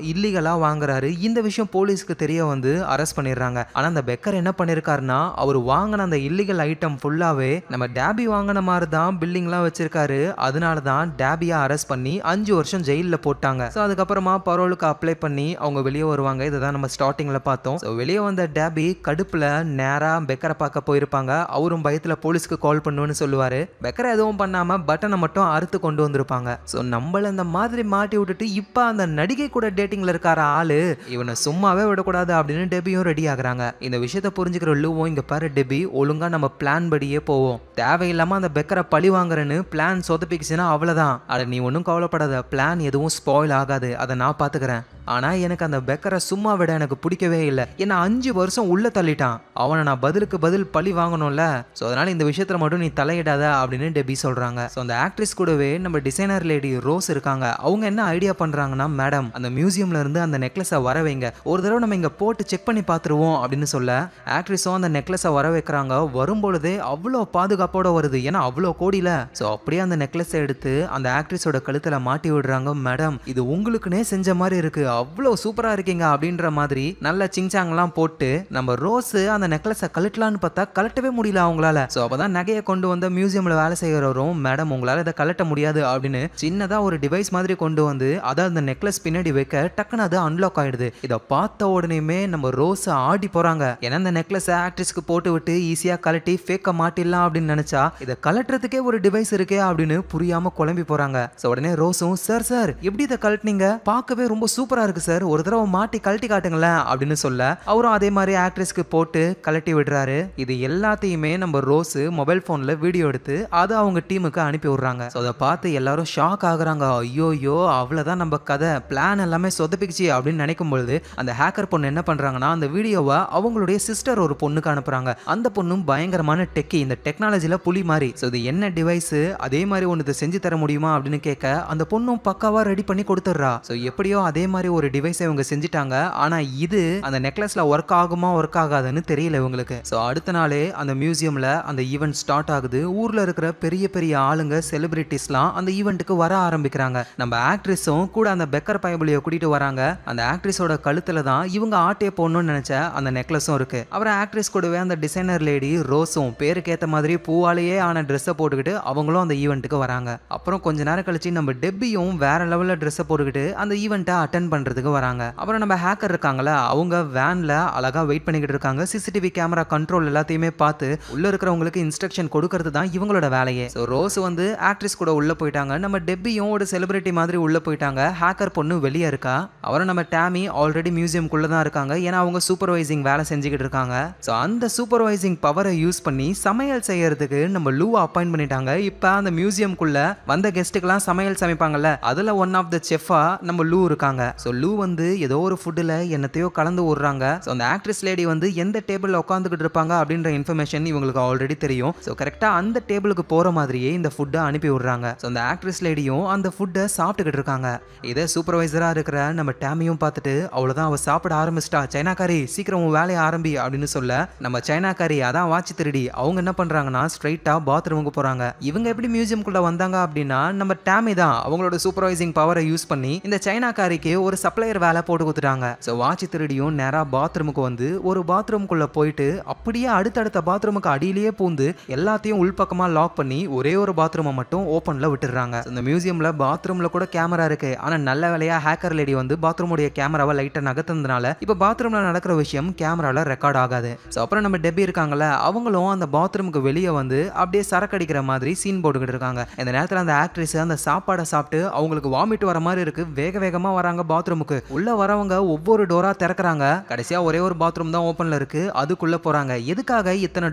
இல்லீகலா வாங்குறாரு. இந்த விஷயம் போலீஸ்க்கு தெரிய வந்து அரெஸ்ட் பண்ணிடுறாங்க. ஆனா அந்த பெக்கர் என்ன பண்ணிருக்காருன்னா அவர் வாங்கின அந்த இல்லீகல் ஐட்டம் ஃபுல்லாவே நம்ம டேபி வாங்கின மாதிரி தான் பில்லிங்லாம் வச்சிருக்காரு. அதனால தான் டேபியை அரெஸ்ட் பண்ணி 5 வருஷம் ஜெயிலில் போட்டாங்க. ஸோ அதுக்கப்புறமா பரோலுக்கு அப்ளை பண்ணி அவங்க வெளியே வருவாங்க. இதை தான் நம்ம ஸ்டார்டிங்ல பார்த்தோம். ஸோ வெளியே வந்த டேபி கடுப்புல நேரா பெக்கரை பார்க்க போயிருப்பாங்க. அவரும் பயத்துல போலீஸ்க்கு கால் பண்ணுன்னு சொல்லுவாரு. பெக்கரை எதுவும் பண்ணாம பட்டனை மட்டும் அறுத்து கொண்டு வந்திருப்பாங்க. ஸோ நம்மள இந்த மாதிரி மாட்டி விட்டுட்டு இப்ப அந்த நடிகை கூட டேட்டிங்ல இருக்கார ஆளு, இவனை சும்மாவே விடக்கூடாது அப்படின்னு டெபியும் ரெடி ஆகுறாங்க. இந்த விஷயத்தை புரிஞ்சுக்கிற லூவும் இங்க பாரு டெபி, ஒழுங்கா நம்ம பிளான் படியே போவோம். தேவையில்லாம அந்த பெக்கரை பழி வாங்குறேன்னு பிளான் சொதப்பிக்குச்சுன்னா அவ்வளவுதான். அட நீ ஒன்றும் கவலைப்படாத, பிளான் எதுவும் ஸ்பாயில் ஆகாது, அதை நான் பாத்துக்கிறேன். ஆனா எனக்கு அந்த பெக்கரை சும்மா விட எனக்கு பிடிக்கவே இல்லை. என்ன 5 வருஷம் உள்ள தள்ளிட்டான். அவனை நான் பதிலுக்கு பதில் பழி வாங்கணும்ல. ஸோ அதனால இந்த விஷயத்துல மட்டும் நீ தலையிடாத அப்படின்னு டெபி சொல்றாங்க. ஸோ அந்த ஆக்ட்ரஸ் கூடவே நம்ம டிசைனர் லேடி ரோஸ் இருக்காங்க. அவங்க என்ன ஐடியா பண்றாங்கன்னா, மேடம் அந்த மியூசியம்ல இருந்து அந்த நெக்லஸை வர வைங்க, ஒரு தடவை நம்ம இங்க போட்டு செக் பண்ணி பார்த்துருவோம் அப்படின்னு சொல்ல ஆக்ட்ரஸும் அந்த நெக்லஸை வர வைக்கிறாங்க. வரும்பொழுதே அவ்வளோ பாதுகாப்போட வருது, ஏன்னா அவ்வளோ கோடியில. ஸோ அப்படியே அந்த நெக்லஸை எடுத்து அந்த ஆக்ட்ரஸோட கழுத்துல மாட்டி விடுறாங்க. மேடம் இது உங்களுக்குன்னே செஞ்ச மாதிரி இருக்கு, அவ்வளோ சூப்பரா இருக்கீங்க அப்படின்ற மாதிரி நல்ல சிங்சாங்லாம் போட்டு நம்ம ரோஸ் அந்த நெக்லஸை கழட்டலான்னு பார்த்தா கழட்டவே முடியல அவங்களால. ஸோ அப்பதான் நகையை கொண்டு வந்த மியூசியம்ல வேலை செய்கிறவரும், மேடம் உங்களால இதை கழட்ட முடியாது அப்படின்னு சின்னதா ஒரு டிவைஸ் மாதிரி கொண்டு வந்து அதை அந்த நெக்லஸ் பின்னாடி வைக்க டக்குன்னு அது அன்லாக் ஆயிடுது. இதை பார்த்த உடனேயுமே நம்ம ரோஸ் ஆடி போறாங்க. ஏன்னா இந்த நெக்லஸை ஆக்ட்ரஸ்க்கு போட்டு விட்டு ஈஸியா கழட்டி ஃபேக்க மாட்டிடலாம் அப்படின்னு நினைச்சா இதை கழட்டுறதுக்கே ஒரு டிவைஸ் இருக்கே அப்படின்னு புரியாம குழம்பி போறாங்க. ஸோ உடனே ரோஸும், சார் சார் எப்படி இதை கழட்டினீங்க, பார்க்கவே ரொம்ப சூப்பரா இருக்கு சார், ஒரு தடவை மாட்டி கழட்டி காட்டுங்களேன் அப்படின்னு சொல்ல அவரும் அதே மாதிரி ஆக்ட்ரஸ்க்கு போட்டு கழட்டி விடுறாரு. இது எல்லாத்தையுமே நம்ம ரோஸ் மொபைல் போன்ல வீடியோ எடுத்து அதை அவங்க டீமுக்கு அனுப்பி விடுறாங்க. ஸோ அதை பார்த்து எல்லாரும் ஷாக் ஆகுறாங்க. ஐயோயோ அவ்வளவுதான், நம்ம கதை பிளான் எல்லாமே சொதப்பிச்சு அப்படின்னு நினைக்கும் பொழுது அந்த ஹேக்கர் பொண்ணு என்ன பண்றாங்கன்னா அந்த வீடியோவை அவங்களுடைய சிஸ்டர் ஒரு பொண்ணுக்கு அனுப்புறாங்க. அந்த பொண்ணும் பயங்கரமான டெக்கி, இந்த டெக்னாலஜில புலி மாதிரி. ஸோ இது என்ன டிவைஸ், அதே மாதிரி ஒன்று செஞ்சு தர முடியுமா அப்படின்னு கேட்க அந்த பொண்ணும் பக்காவா ரெடி பண்ணி கொடுத்துட்றா. ஸோ எப்படியோ அதே மாதிரி ஒரு டிவைஸை இவங்க செஞ்சுட்டாங்க. ஆனா இது அந்த நெக்லஸ்ல ஒர்க் ஆகுமா ஒர்க் ஆகாதுன்னு தெரியல இவங்களுக்கு. ஸோ அடுத்த நாளே அந்த மியூசியம்ல அந்த ஈவெண்ட் ஸ்டார்ட் ஆகுது. ஊர்ல இருக்கிற பெரிய பெரிய ஆளுங்க, செலிபிரிட்டிஸ்லாம் அந்த ஈவெண்ட்டுக்கு வர ஆரம்பிக்கிறாங்க. நம்ம ஆக்ட்ரஸும் கூட அந்த பெக்கர் பைபிளியை கூட்டிட்டு வராங்க. அந்த ஆக்ட்ரஸோட கழுத்துல தான் இவங்க ஆட்டையை போடணும்னு நினைச்ச அந்த நெக்லஸும் இருக்கு. அப்புறம் ஆக்ட்ரஸ் கூடவே அந்த டிசைனர் லேடி ரோஸும் பேருக்கு ஏத்த மாதிரி பூவாலேயே ஆன ட்ரெஸ்ஸை போட்டுக்கிட்டு அவங்களும் அந்த ஈவெண்ட்டுக்கு வராங்க. அப்புறம் கொஞ்ச நேரம் கழிச்சு நம்ம டெப்பியும் வேற லெவல்ல ட்ரெஸ்ஸை போட்டுக்கிட்டு அந்த ஈவெண்ட்டை அட்டென்ட் பண்றதுக்கு வராங்க. அப்புறம் நம்ம ஹேக்கர் இருக்காங்களா அவங்க வேன்ல அழகா வெயிட் பண்ணிக்கிட்டு இருக்காங்க. சிசிடிவி கேமரா கண்ட்ரோல் எல்லாத்தையுமே பார்த்து உள்ள இருக்கிறவங்களுக்கு இன்ஸ்ட்ரக்ஷன் கொடுக்கறது தான் இவங்களோட வேலையே. ஸோ ரோஸ் வந்து ஆக்ட்ரஸ் கூட உள்ள போயிட்டாங்க. நம்ம டெப்பியும் ஒரு செலிபிரிட்டி மாதிரி உள்ள போயிட்டாங்க. ஹேக்கர் பொண்ணு வெளியே இருக்கா. அப்புறம் நம்ம டாமி ஆல்ரெடி மியூசியம்குள்ள தான் இருக்காங்க. ஏன்னா அவங்க சூப்பர்வைசிங் வேலை செஞ்சுக்கிட்டு இருக்காங்க. ஸோ அந்த சூப்பர்வைசிங் பவரை யூஸ் பண்ணி சமையல் செய்யறதுக்கு நம்ம லூவை அப்பாயிண்ட் பண்ணிட்டாங்க. இப்போ அந்த மியூசியம்குள்ள வந்த கெஸ்ட்டுக்கெல்லாம் சமையல் சமைப்பாங்கல்ல, அதுல ஒன் ஆஃப் த செஃபா நம்ம லூ இருக்காங்க. ஸோ லூ வந்து ஏதோ ஒரு ஃபுட்டில் என்னத்தையோ கலந்து விடுறாங்க. ஸோ அந்த ஆக்ட்ரஸ் லேடி வந்து எந்த டேபிளில் உட்காந்துக்கிட்டு இருப்பாங்க அப்படின்ற இன்ஃபர்மேஷன் இவங்களுக்கு ஆல்ரெடி தெரியும். ஸோ கரெக்டாக அந்த டேபிளுக்கு போகிற மாதிரியே இந்த ஃபுட்டை அனுப்பி விடுறாங்க. ஸோ அந்த ஆக்ட்ரஸ் லேடியும் அந்த ஃபுட்டை சாப்பிட்டுக்கிட்டு இருக்காங்க. இதை சூப்பர்வைசராக இருக்கிற நம்ம டாமியும் பார்த்துட்டு அவ்வளோதான் அவள் சாப்பிட ஆரம்பிச்சிட்டா, சைனாக்காரி சீக்கிரம் உன் வேலையை ஆரம்பி அப்படின்னு சொல்ல, நம்ம சைனாக்காரி அதான் வாட்சி திருடி அவங்க என்ன பண்ணுறாங்கன்னா ஸ்ட்ரைட்டாக பாத்ரூமுக்கு போகிறாங்க. இவங்க எப்படி மியூசியம்குள்ளே வந்தாங்க அப்படின்னா நம்ம டாமி தான் அவங்களோட சூப்பர்வைசிங் பவரை யூஸ் பண்ணி இந்த சைனாக்காரிக்கு ஒரு சப்ளையர் வேலை போட்டு கொடுத்துட்டாங்க. ஸோ வாட்சி திருடியும் நேராக பாத்ரூமுக்கு வந்து ஒரு பாத்ரூமுக்குள்ளே போயிட்டு அப்படியே அடுத்தடுத்த பாத்ரூமுக்கு அடியிலேயே பூந்து எல்லாத்தையும் உள்பக்கமாக லாக் பண்ணி ஒரே ஒரு பாத்ரூமை மட்டும் ஓப்பனில் விட்டுறாங்க. இந்த மியூசியமில் பாத்ரூமில் கூட கேமரா இருக்கு. ஆனால் நல்ல வேலையா ஹேக்கர் லேடி வந்து பாத்ரூமுடைய கேமராவை லைட்டாக நகர்த்ததுனால இப்போ பாத்ரூமில் நடக்கிற விஷயம் கேமராவில் ரெக்கார்ட் ஆகாது. ஸோ அப்புறம் நம்ம டெப்பி இருக்காங்கல்ல அவங்களும் அந்த பாத்ரூமுக்கு வெளியே வந்து அப்படியே சரக்கு அடிக்கிற மாதிரி சீன் போட்டுக்கிட்டு இருக்காங்க. இந்த நேரத்தில் அந்த ஆக்ட்ரஸ் அந்த சாப்பாடை சாப்பிட்டு அவங்களுக்கு வாமிட் வர மாதிரி இருக்கு. வேக வேகமாக வராங்க பாத்ரூமுக்கு. உள்ள வரவங்க ஒவ்வொரு டோரா திறக்கிறாங்க. கடைசியா ஒரே ஒரு பாத்ரூம் தான் ஓப்பன்ல இருக்கு. அதுக்குள்ள போறாங்க. எதுக்காக இத்தனை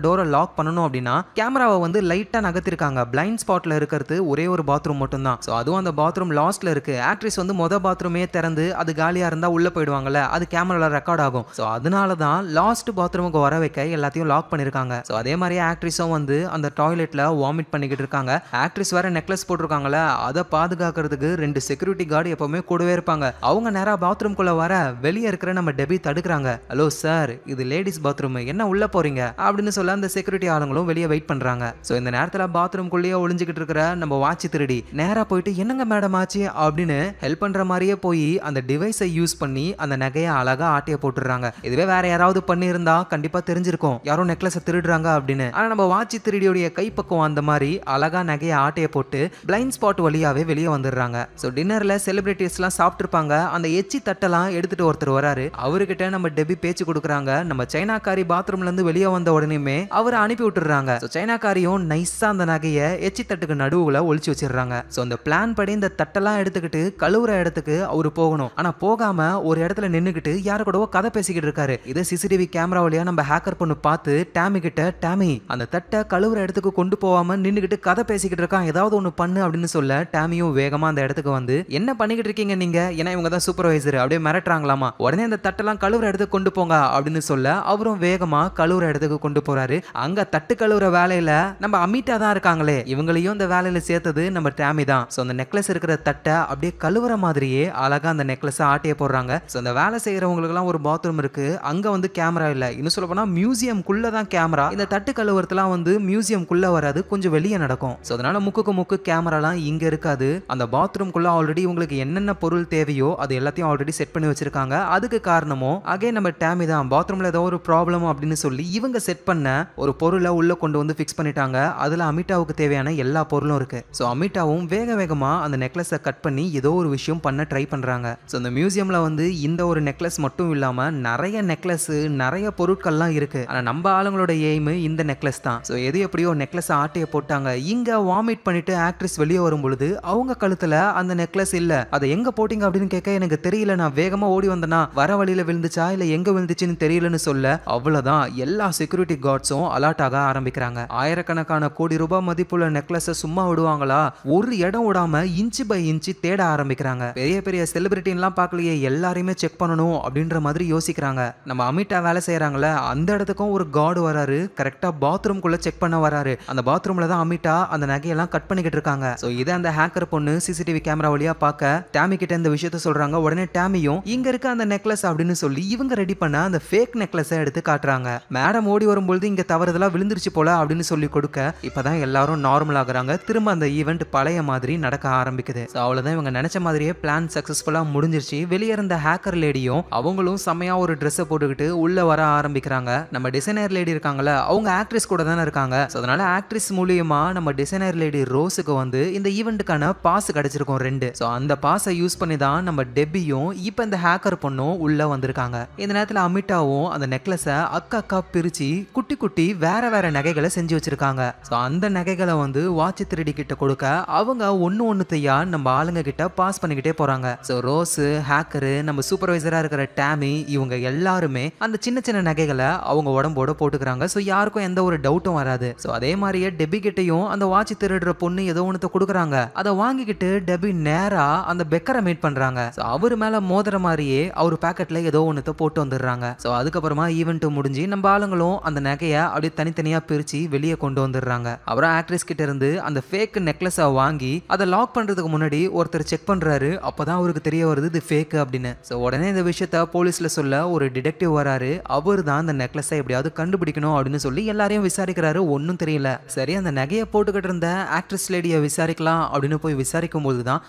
டோரை லாக் பண்ணணும் அப்படின்னா கேமராவை வந்து லைட்டா நகர்த்திருக்காங்க. பிளைண்ட் ஸ்பாட்ல இருக்கிறது ஒரே ஒரு பாத்ரூம் மட்டும் தான். ஸோ அதுவும் அந்த பாத்ரூம் லாஸ்ட்ல இருக்கு. ஆக்ட்ரஸ் வந்து மொதல் பாத்ரூமே திறந்து அது காலியா இருந்தா உள்ள போயிடுவாங்கல்ல, அது கேமரால ரெக்கார்ட் ஆகும். ஸோ அதனால தான் லாஸ்ட் பாத்ரூமுக்கு வர வைக்க எல்லாத்தையும் லாக் பண்ணிருக்காங்க. ஸோ அதே மாதிரி ஆக்ட்ரஸும் வந்து அந்த டாய்லெட்ல வாமிட் பண்ணிக்கிட்டு இருக்காங்க. ஆக்ட்ரஸ் வேற நெக்லஸ் போட்டிருக்காங்கல்ல, அதை பாதுகாக்கிறதுக்கு 2 செக்யூரிட்டி கார்டு எப்பவுமே கூடவே இருப்பாங்க. அவங்க நேரா பாத்ரூம்குள்ள வர வெளியே இருக்கிற நம்ம டெபி தடுக்கிறாங்க. ஹலோ சார், இது லேடிஸ் பாத்ரூம், என்ன உள்ள போறீங்க அப்படின்னு சொல்ல அந்த செக்யூரிட்டி ஆளுங்களும் வெளியே வெயிட் பண்றாங்க. ஸோ இந்த நேரத்தில் பாத்ரூம்குள்ளேயே ஒளிஞ்சுக்கிட்டு இருக்கிற நம்ம வாட்சி திருடி நேரா போயிட்டு என்னங்க மேடம் ஆச்சு அப்படின்னு ஹெல்ப் பண்ற மாதிரியே போய் அந்த டிவைஸை யூஸ் பண்ணி அந்த நகையை அழகா ஆட்டைய போட்டுறாங்க. இதுவே வேற யாராவது பண்ணியிருந்தா கண்டிப்பா தெரிஞ்சிருக்கும் யாரோ நெக்லஸை திருடுறாங்க அப்படின்னு. ஆனா நம்ம வாட்சி திருடியோடைய கைப்பக்கம் அந்த மாதிரி அழகா நகையை ஆட்டைய போட்டு பிளைண்ட் ஸ்பாட் வழியாவே வெளியே வந்துடுறாங்க. ஸோ டின்னர்ல செலிபிரிட்டிஸ்லாம் சாப்பிட்டுருப்பாங்க. அந்த எச்சி தட்டெல்லாம் எடுத்துட்டு ஒருத்தர் வராரு. அவர்கிட்ட நம்ம டெபி பேச்சு கொடுக்குறாங்க. நம்ம சைனாக்காரி பாத்ரூம்ல இருந்து வெளியே வந்த உடனேமே அவரை அனுப்பி விட்டுறாங்க. ஸோ சைனாக்காரியும் நைஸா அந்த நகையை எச்சி தட்டுக்கு நடுவுல ஒளிச்சு வச்சிடுறாங்க. ஸோ அந்த பிளான் படி இந்த தட்டெல்லாம் எடுத்துக்கிட்டு கழுவுற இடத்துக்கு அவரு போகணும். ஆனா போகாம ஒரு இடத்துல நின்னுக்கிட்டு யாரு கூடவோ கதை பேசிக்கிட்டு இருக்காரு. இதை சிசிடிவி கேமரா வழியா நம்ம ஹேக்கர் பொண்ணு பார்த்து டாமி கிட்ட, டாமி அந்த தட்டை கழுவுற இடத்துக்கு கொண்டு போகாம நின்னுக்கிட்டு கதை பேசிக்கிட்டு இருக்கான், ஏதாவது ஒண்ணு பண்ணு அப்படின்னு சொல்ல டாமியும் வேகமா அந்த இடத்துக்கு வந்து என்ன பண்ணிக்கிட்டு இருக்கீங்க நீங்க, ஏன்னா இவங்க தான் சூப்பர்வைசர், அப்படியே மிரட்டுறாங்களாமா. உடனே அந்த தட்டெல்லாம் கழுவுற இடத்துக்கு கொண்டு போங்க அப்படின்னு சொல்ல அவரும் வேகமா கழுவுற இடத்துக்கு கொண்டு போறாரு. அங்க தட்டு கழுவுற வேலையில நம்ம அமிட்டா தான் இருக்காங்களே, இவங்களையும் இந்த வேலையில சேர்த்தது நம்ம டாமி தான். ஸோ அந்த நெக்லஸ் இருக்கிற தட்டை அப்படியே கழுவுற மாதிரியே அழகா அந்த நெக்லஸை ஆட்டிய போடுறாங்க. ஸோ அந்த வேலை செய்யறவங்களுக்குலாம் ஒரு பாத்ரூம் இருக்கு. அங்க வந்து கேமரா இல்ல. இன்னும் சொல்ல போனா மியூசியம்குள்ள தான் கேமரா. இந்த தட்டு கழுவுறதுலாம் வந்து மியூசியம்குள்ள வராது, கொஞ்சம் வெளியே நடக்கும். ஸோ அதனால முக்குக்கு முக்கு கேமராலாம் இங்க இருக்காது. அந்த பாத்ரூம்குள்ள ஆல்ரெடி உங்களுக்கு என்னென்ன பொருள் தேவையோ அது எல்லாத்தையும் ஆல்ரெடி செட் பண்ணி வச்சிருக்காங்க. அதுக்கு காரணமும் அகைன் நம்ம டாமி தான். பாத்ரூம்ல ஏதோ ஒரு ப்ராப்ளம் அப்படின்னு சொல்லி இவங்க செட் பண்ண ஒரு பொருளை உள்ள கொண்டு வந்து ஃபிக்ஸ் பண்ணிட்டாங்க. அதுல அமிட்டாவுக்கு தேவையான எல்லா பொருளும் இருக்கு. ஸோ அமிட்டாவும் வேக வேகமா அந்த நெக்லஸை கட் பண்ணி ஏதோ ஒரு விஷயம் பண்ண ட்ரை பண்றாங்க. ஸோ இந்த மியூசியம்ல வந்து இந்த ஒரு நெக்லஸ் மட்டும் இல்லாம நிறைய நெக்லஸ் நிறைய பொருட்கள்லாம் இருக்கு. ஆனா நம்ம ஆளுங்களோட எய்ம் இந்த நெக்லஸ் தான். ஸோ எது எப்படியோ நெக்லஸ் ஆட்டைய போட்டாங்க. இங்க வாமிட் பண்ணிட்டு ஆக்ட்ரஸ் வெளியே வரும் பொழுது அவங்க கழுத்துல அந்த நெக்லஸ் இல்ல. அதை எங்க போட்டீங்க அப்படின்னு கேட்க எனக்கு தெரியல, நான் வேகமா ஓடி வந்தனா வர வழியில விழுந்துச்சா இல்ல எங்க விழுந்துச்சுன்னு தெரியலன்னு சொல்ல அவ்வளவுதான் எல்லா செக்யூரிட்டி கார்ட்ஸும் அலர்ட் ஆக ஆரம்பிக்கிறாங்க. ஆயிரக்கணக்கான கோடி ரூபாய் மதிப்புள்ள நெக்லஸை சும்மா விடுவாங்களா? ஒரு இடம் விடாம இன்ச்சு பை இன்ச்சு தேட ஆரம்பிக்கிறாங்க. பெரிய பெரிய செலிபிரிட்டின்லாம் பார்க்கலையே, எல்லாரையுமே செக் பண்ணணும் அப்படின்ற மாதிரி யோசிக்கிறாங்க. நம்ம அமிட்டா வேலை செய்யறாங்கல்ல, அந்த இடத்துக்கும் ஒரு கார்டு வராரு. கரெக்டா பாத்ரூம்குள்ள செக் பண்ண வராரு. அந்த பாத்ரூம்ல தான் அமிட்டா அந்த நகையெல்லாம் கட் பண்ணிக்கிட்டு இருக்காங்க. ஸோ இதை அந்த ஹேக்கர் பொண்ணு சிசிடிவி கேமரா வழியா பார்க்க டாமி கிட்ட இந்த விஷயத்த சொல்றாங்க. உடனே டாமியும் இங்க இருக்க அந்த நெக்லஸ் அப்படின்னு சொல்லி இவங்க ரெடி பண்ண அந்த ஃபேக் நெக்லஸை எடுத்து காட்டுறாங்க. மேடம் ஓடி வரும்பொழுது இங்க தவறுதலா விழுந்துருச்சு போல அப்படின்னு சொல்லி கொடுக்க இப்பதான் எல்லாரும் நார்மல் ஆகுறாங்க. திரும்ப அந்த ஈவெண்ட் பழைய மாதிரி நடக்க ஆரம்பிக்குது. ஸோ அவ்வளவுதான், இவங்க நினைச்ச மாதிரியே பிளான் சக்சஸ்ஃபுல்லா முடிஞ்சிருச்சு. வெளியே இருந்த ஹேக்கர் லேடியும் அவங்களும் செம்மையா ஒரு ட்ரெஸ்ஸை போட்டுக்கிட்டு உள்ள வர ஆரம்பிக்கிறாங்க. நம்ம டிசைனர் லேடி இருக்காங்கல்ல, அவங்க ஆக்ட்ரஸ் கூட தானே இருக்காங்க. ஸோ அதனால ஆக்ட்ரஸ் மூலியமா நம்ம டிசைனர் லேடி ரோஸுக்கு வந்து இந்த ஈவெண்ட்டுக்கான பாஸ் கிடைச்சிருக்கும் 2. ஸோ அந்த பாஸை யூஸ் பண்ணி தான் நம்ம டெபியும் இப்போ இந்த ஹேக்கர் பொண்ணும் உள்ள வந்திருக்காங்க. இந்த நேரத்துல அமிட்டாவும் அந்த நெக்லஸை அக்கா பிரிச்சு குட்டி குட்டி வேற வேற நகைகளை செஞ்சு வச்சிருக்காங்க. ஸோ அந்த நகைகளை வந்து வாட்ச் திருடி கிட்ட கொடுக்க அவங்க ஒண்ணுத்தையா நம்ம ஆளுங்க கிட்ட பாஸ் பண்ணிக்கிட்டே போறாங்க. ஸோ ரோஸ், ஹேக்கரு, நம்ம சூப்பர்வைசரா இருக்கிற டேமி இவங்க எல்லாருமே அந்த சின்ன சின்ன நகைகளை அவங்க உடம்போட போட்டுக்கிறாங்க. ஸோ யாருக்கும் எந்த ஒரு டவுட்டும் வராது. ஸோ அதே மாதிரியே டெபி கிட்டையும் அந்த வாட்ச் திருடுற பொண்ணு ஏதோ ஒன்று கொடுக்குறாங்க. அதை வாங்கிக்கிட்டு டெபி நேரா அந்த பெக்கரை மீட் பண்றாங்க. ஸோ அவர் மேல மோதுற மாதிரியே அவர் பாக்கெட்ல ஏதோ ஒன்று போட்டு வந்துடுறாங்க. ஸோ அதுக்கப்புறமா ஈவெண்ட் முடிஞ்சு நம்ம ஆளுங்களும் அந்த நகையை அப்படியே தனித்தனியா பிரிச்சு வெளியே கொண்டு வந்துடுறாங்க. அப்புறம் ஆக்ட்ரஸ் கிட்ட இருந்து அந்த ஃபேக் நெக்லஸை வாங்கி அதை லாக் பண்றதுக்கு முன்னாடி ஒருத்தர் செக் பண்றாரு. அப்பதான் அவருக்கு தெரிய வருது இது ஃபேக் அப்படின்னு. ஸோ உடனே இந்த விஷயத்த போலீஸ்ல சொல்ல ஒரு டிடெக்டிவ் வராரு. அவர் தான் அந்த நெக்லஸை எப்படியாவது கண்டுபிடிக்கணும் அப்படின்னு சொல்லி எல்லாரையும் விசாரிக்கிறாரு. ஒன்னும் தெரியல. சரி, அந்த நகையை போட்டுக்கிட்டு இருந்த ஆக்ட்ரஸ் லேடியை விசாரிக்கலாம் அப்படின்னு போய் விசாரிக்கும் போதுதான்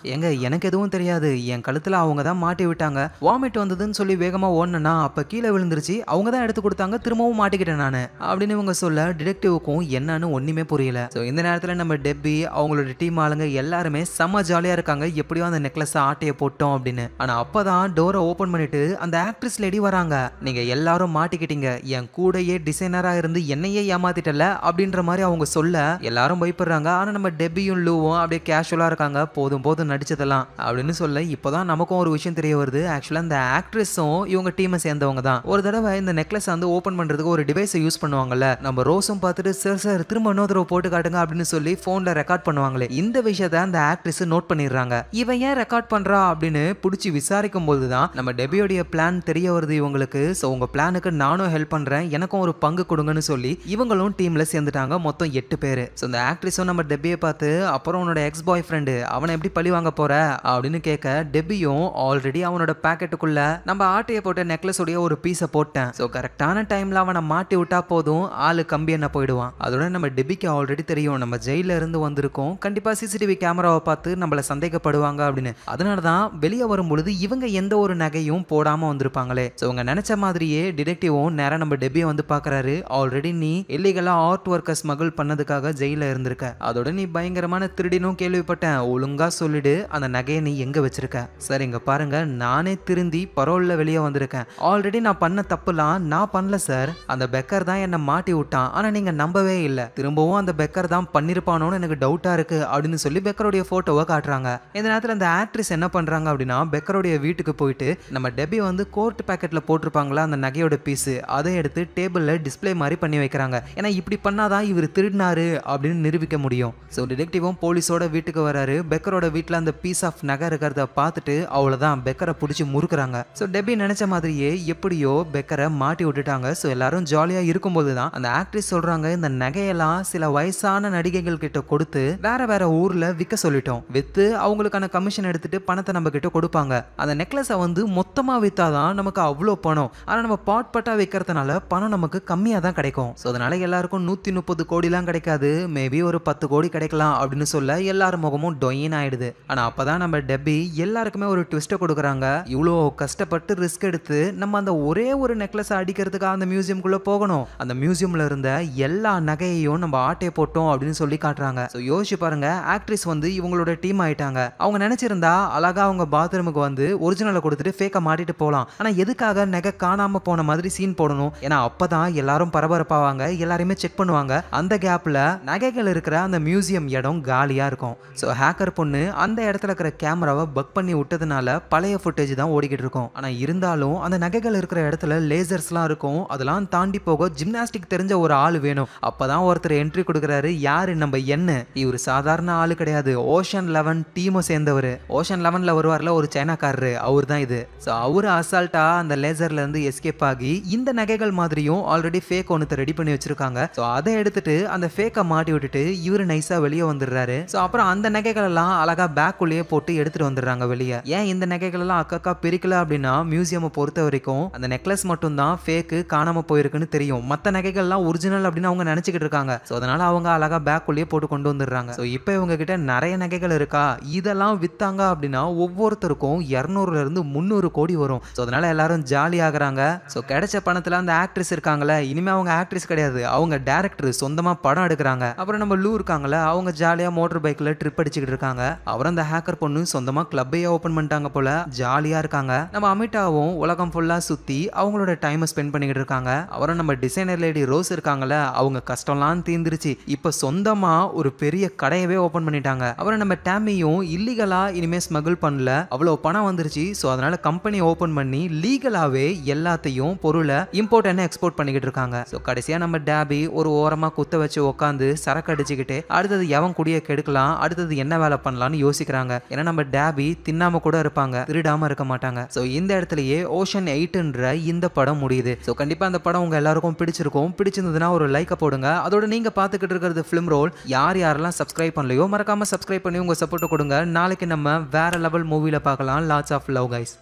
எனக்கு எதுவும் தெரியாது, என் கழுத்துல அவங்க தான் மாட்டி விட்டாங்க, வாமிட் வந்ததுன்னு சொல்லி வேகமா ஓடனா அப்ப கீழே விழுந்துருச்சு, அவங்க தான் எடுத்து கொடுத்தாங்க, திரும்பவும் மாட்டிக்கிட்டேன் நானு அப்படின்னு இவங்க சொல்ல டிடெக்டிவுக்கும் என்னன்னு ஒண்ணுமே புரியல. ஸோ இந்த நேரத்துல நம்ம டெப்பி அவங்களோட டீம் ஆளுங்க எல்லாருமே செம்ம ஜாலியா இருக்காங்க, எப்படியோ அந்த நெக்லஸ் ஆட்டைய போட்டோம் அப்படின்னு. ஆனா அப்பதான் டோரை ஓபன் பண்ணிட்டு அந்த ஆக்ட்ரஸ் லேடி வராங்க. நீங்க எல்லாரும் மாட்டிக்கிட்டீங்க, என் கூடயே டிசைனரா இருந்து என்னையே ஏமாத்திட்டல அப்படின்ற மாதிரி அவங்க சொல்ல எல்லாரும் பயப்படுறாங்க. ஆனா நம்ம டெப்பியும் லூவும் அப்படியே கேஷுவலா இருக்காங்க, போதும் போதும் நடிச்சதெல்லாம் அப்படின்னு சொல்ல இப்பதான் நமக்கும் ஒரு விஷயம் தெரிய வருது. ஆக்சுவலா இந்த ஆக்ட்ரஸும் இவங்க டீமை சேர்ந்தவங்க தான். ஒரு தடவை இந்த நெக்லஸ் வந்து ஓபன் பண்றதுக்கு ஒரு டிவைஸை யூஸ் பண்ணுவாங்கல்ல, நம்ம ரோஸும் பார்த்துட்டு சார் திரும்ப இன்னொரு தடவை போட்டு காட்டுங்க அப்படின்னு சொல்லி போன்ல ரெக்கார்ட் பண்ணுவாங்களே, இந்த விஷயத்த அந்த ஆக்ட்ரஸ் நோட் பண்ணிடுறாங்க. இவன் ஏன் ரெக்கார்ட் பண்றா அப்படின்னு பிடிச்சி விசாரிக்கும் போதுதான் நம்ம டெபியோடைய பிளான் தெரிய வருது இவங்களுக்கு. ஸோ உங்க பிளானுக்கு நானும் ஹெல்ப் பண்றேன், எனக்கும் ஒரு பங்கு கொடுங்கன்னு சொல்லி இவங்களும் டீம்ல சேர்ந்துட்டாங்க. மொத்தம் 8 பேர். ஸோ இந்த ஆக்ட்ரஸும் நம்ம டெபியை பார்த்து அப்புறம் உன்னோட எக்ஸ் பாய் ஃப்ரெண்டு அவனை எப்படி பழி வாங்க போற அப்படின்னு கேட்க டெபியும் ஆல்ரெடி அவனோட பாக்கெட்டுக்குள்ள நம்ம ஆட்டையை போட்ட நெக்லஸ் உடைய ஒரு பீஸை போட்டேன், ஸோ கரெக்டான டைம்ல அவனை மாட்டி விட்டா போதும், ஆளு கம்பி என்ன போயிடுவான். அதோட நம்ம டெபிக்கு ஆல்ரெடி தெரியும் நம்ம ஜெயில இருந்து வந்திருக்கோம், கண்டிப்பா சிசிடிவி கேமராவை பார்த்து நம்மள சந்தேகப்படுவாங்க அப்படின்னு. அதனாலதான் வெளியே வரும்பொழுது இவங்க எந்த ஒரு நகையும் போடாம வந்திருப்பாங்களே. ஸோ அவங்க நினைச்ச மாதிரியே டிடெக்டிவும் நேரா நம்ம டெபியை வந்து பாக்குறாரு. ஆல்ரெடி நீ இல்லீகலா ஆர்ட் ஒர்க்கர்ஸ் ஸ்மகிள் பண்ணதுக்காக ஜெயில இருந்திருக்க, அதோட நீ பயங்கரமான திருடினும் கேள்விப்பட்டேன், ஒழுங்கா சொல்லிடு அந்த நகையை நீ எங்க வச்சிருக்க. சரி இங்க பாருங்க, நானே திருந்தி பரோல்ல வெளியே வந்திருக்கேன், ஆல்ரெடி நான் பண்ண தப்புலாம் நான் பண்ணல சார், அந்த பெக்கர் தான் என்ன மாட்டி விட்டான், ஆனா நீங்க நம்பவே இல்லை, திரும்பவும் அந்த பெக்கர் தான் பண்ணிருப்பானோன்னு எனக்கு டவுட்டா இருக்கு அப்படின்னு சொல்லி பெக்கருடைய போட்டோவை காட்டுறாங்க. இந்த நேரத்தில் அந்த ஆக்ட்ரஸ் என்ன பண்றாங்க அப்படின்னா பெக்கருடைய வீட்டுக்கு போயிட்டு நம்ம டெபி வந்து கோர்ட் பேக்கெட்ல போட்டிருப்பாங்களா அந்த நகையோட பீஸ், அதை எடுத்து டேபிள்ல டிஸ்பிளே மாதிரி பண்ணி வைக்கிறாங்க. ஏன்னா இப்படி பண்ணாதான் இவர் திருடினாரு அப்படின்னு நிரூபிக்க முடியும். ஸோ டிடெக்டிவும் போலீஸோட வீட்டுக்கு வராரு. பெக்கரோட வீட்டில் அந்த பீஸ் ஆஃப் நகை இருக்கிறத பார்த்துட்டு அவ்வளோதான் பெக்கரை பிடிச்சி முறுக்குறாங்க. ஸோ டெபி நினைச்ச மாதிரியே எப்படியோ பெக்கரை மாட்டி விட்டுட்டாங்க. ஸோ எல்லாரும் ஜாலியா இருக்கும்போது தான் அந்த ஆக்ட்ரஸ் சொல்றாங்க, இந்த நகையெல்லாம் சில வயசான நடிகைகள் கிட்ட கொடுத்து வேற வேற ஊர்ல விற்க சொல்லிட்டோம், வித்து அவங்களுக்கான கமிஷன் எடுத்துட்டு பணத்தை நம்ம கிட்ட கொடுப்பாங்க, அந்த நெக்லஸை வந்து மொத்தமா வித்தாதான் நமக்கு அவ்வளோ பணம், ஆனா நம்ம பாட் பட்டா விற்கிறதுனால பணம் நமக்கு கம்மியா தான் கிடைக்கும், ஸோ அதனால எல்லாருக்கும் 130 கோடிலாம் கிடைக்காது, மேபி ஒரு 10 கோடி கிடைக்கலாம் அப்படின்னு சொல்ல எல்லாரும் முகமும் டொயின் ஆயிடுது. ஆனா அப்பதான் நம்ம டெபி எல்லாருக்குமே ஒரு ட்விஸ்ட்டை கொடுக்குறாங்க. இவ்வளோ கஷ்டப்பட்டு ரிஸ்க் எடுத்து நம்ம அந்த ஒரே ஒரு நெக்லஸ் அடிக்கிறதுக்காக அந்த மியூசியம்குள்ள போகணும், அந்த மியூசியம்ல இருந்த எல்லா நகையையும் நம்ம ஆட்டையை போட்டோம் அப்படின்னு சொல்லி காட்டுறாங்க. ஸோ யோசிச்சு பாருங்க, ஆக்ட்ரஸ் வந்து இவங்களோட டீம் ஆயிட்டாங்க. அவங்க நினைச்சிருந்தா அழகா அவங்க பாத்ரூமுக்கு வந்து ஒரிஜினலை கொடுத்துட்டு ஃபேக்கை மாட்டிட்டு போகலாம். ஆனா எதுக்காக நகை காணாம போன மாதிரி சீன் போடணும்? ஏன்னா அப்பதான் எல்லாரும் பரபரப்பாவாங்க, எல்லாருமே செக் பண்ணுவாங்க. அந்த கேப்ல நகைகள் இருக்கிற அந்த மியூசியம் இடம் காலியா இருக்கும். ஸோ ஹேக்கர் பொண்ணு அந்த இடத்துல இருக்கிற கேமராவை பக் பண்ணி விட்டதுனால பழைய ஃபுட்டேஜ் தான் ஓடிக்கிட்டு இருக்கும். ஆனா இருந்தாலும் அந்த நகைகள் இருக்கிற இடத்துல லேசர்ஸ்லாம் இருக்கும், அதெல்லாம் தாண்டி போக ஜிம்னாஸ்டிக் தெரிஞ்ச ஒரு ஆள் வேணும். அப்பதான் ஒருத்தர் என்ட்ரி கொடுக்குறாரு. யாரு? நம்ம என்ன, இவர் சாதாரண ஆளு கிடையாது, ஓஷன் 11 டீமை சேர்ந்தவர். ஓஷன் 11ல வருவார்ல ஒரு சைனாக்காரரு, அவர் தான் இது. ஸோ அவரு அசால்ட்டா அந்த லேசர்ல இருந்து எஸ்கேப் ஆகி இந்த நகைகள் மாதிரியும் ஆல்ரெடி ஃபேக் ஒன்று ரெடி பண்ணி வச்சிருக்காங்க. ஸோ அதை எடுத்துட்டு அந்த ஃபேக்கை மாட்டி விட்டுட்டு இவரு நைஸா வெளியே வந்துடுறாரு. ஸோ அப்புறம் அந்த நகைகள் எல்லாம் அழகா பேக்குள்ளேயே போட்டு எடுத்துட்டு வந்துடுறாங்க வெளியே. ஏன் இந்த நகைகள் எல்லாம் அக்கா பிரிக்கல அப்படின்னா மியூசியம் பொறுத்த வரைக்கும் அந்த நெக்லஸ் மட்டும் தான் ஃபேக்கு காணாம போயிருக்குன்னு தெரியும், மற்ற நகைகள்லாம் ஒரிஜினல் அப்படின்னு அவங்க நினைச்சுக்கிட்டு இருக்காங்க. ஸோ அதனால அவங்க அழகா பேக்குள்ளேயே போட்டு கொண்டு வந்துடுறாங்க. ஸோ இப்போ இவங்க கிட்ட நிறைய நகைகள் இருக்கா, இதெல்லாம் வித்தாங்க அப்படின்னா ஒவ்வொருத்தருக்கும் 200ல இருந்து 300 கோடி வரும். ஸோ அதனால எல்லாரும் ஜாலி ஆகுறாங்க. ஸோ கிடைச்ச பணத்துல அந்த ஆக்ட்ரஸ் இருக்காங்களே, இனிமே அவங்க ஆக்ட்ரஸ் கிடையாது, அவங்க டைரக்டர், சொந்தமா படம் எடுக்கிறாங்க. அப்புறம் நம்ம லூ இருக்காங்களே, அவங்க ஜாலியா மோட்டர் பைக்ல ட்ரிப் அடிச்சுக்கிட்டு இருக்காங்க. அப்புறம் அந்த ஹேக்கர் பொண்ணு சொந்தமா கிளப்பையே ஓபன் பண்ணிட்டாங்க போல, ஜாலியா இருக்காங்க. நம்ம அமிட்டாவும் உலகம் ஃபுல்லா சுத்தி அவங்களோட டைம் ஸ்பெண்ட் பண்ணிக்கிட்டு இருக்காங்க. அப்புறம் நம்ம டிசைனர் லேடி ரோஸ் இருக்காங்கல்ல, அவங்க கஷ்டம்லாம் தீர்ந்துருச்சு. இப்ப சொந்தமா ஒரு பெரிய கடையவே ஓபன் பண்ணிட்டாங்க. அப்புறம் நம்ம டாமியும் இல்லீகலா இனிமே ஸ்மகிள் பண்ணல, அவ்வளவு பணம் வந்துருச்சு. சோ அதனால கம்பெனி ஓபன் பண்ணி லீகலாவே எல்லாத்தையும் பொருளை இம்போர்ட் அண்ட் எக்ஸ்போர்ட் பண்ணிக்கிட்டு இருக்காங்க. சோ கடைசியா நம்ம டாபி ஒரு ஓரமா குத்த வச்சு உட்காந்து சரக்கு அடிச்சுக்கிட்டு அடுத்தது எவன் குடிய கெடுக்கலாம், அடுத்தது என்ன வேலை பண்ணலாம்னு யோசிக்கிறாங்க. ஏன்னா நம்ம டாபி தின்னாம கூட இருப்பாங்க, திருடாம இருக்க மாட்டாங்க. சோ இந்த இடத்துலயே ஓஷன் 8ன்ற இந்த படம் முடியுது. சோ கண்டிப்பா அந்த படம் உங்க எல்லாருக்கும் பிடிச்சிருக்கும். பிடிச்சிருந்ததுன்னா ஒரு லைக் போடுங்க. அதோட நீங்க பாத்துக்கிட்டு இருக்கிறது ஃபிலிம் ரோல். யாரெல்லாம் சப்ஸ்கிரைப் பண்ணலையோ மறக்காம சப்ஸ்கிரைப் பண்ணி உங்க சப்போர்ட் கொடுங்க. நாளைக்கு நம்ம வேற லெவல் மூவில பார்க்கலாம். Lots of love guys.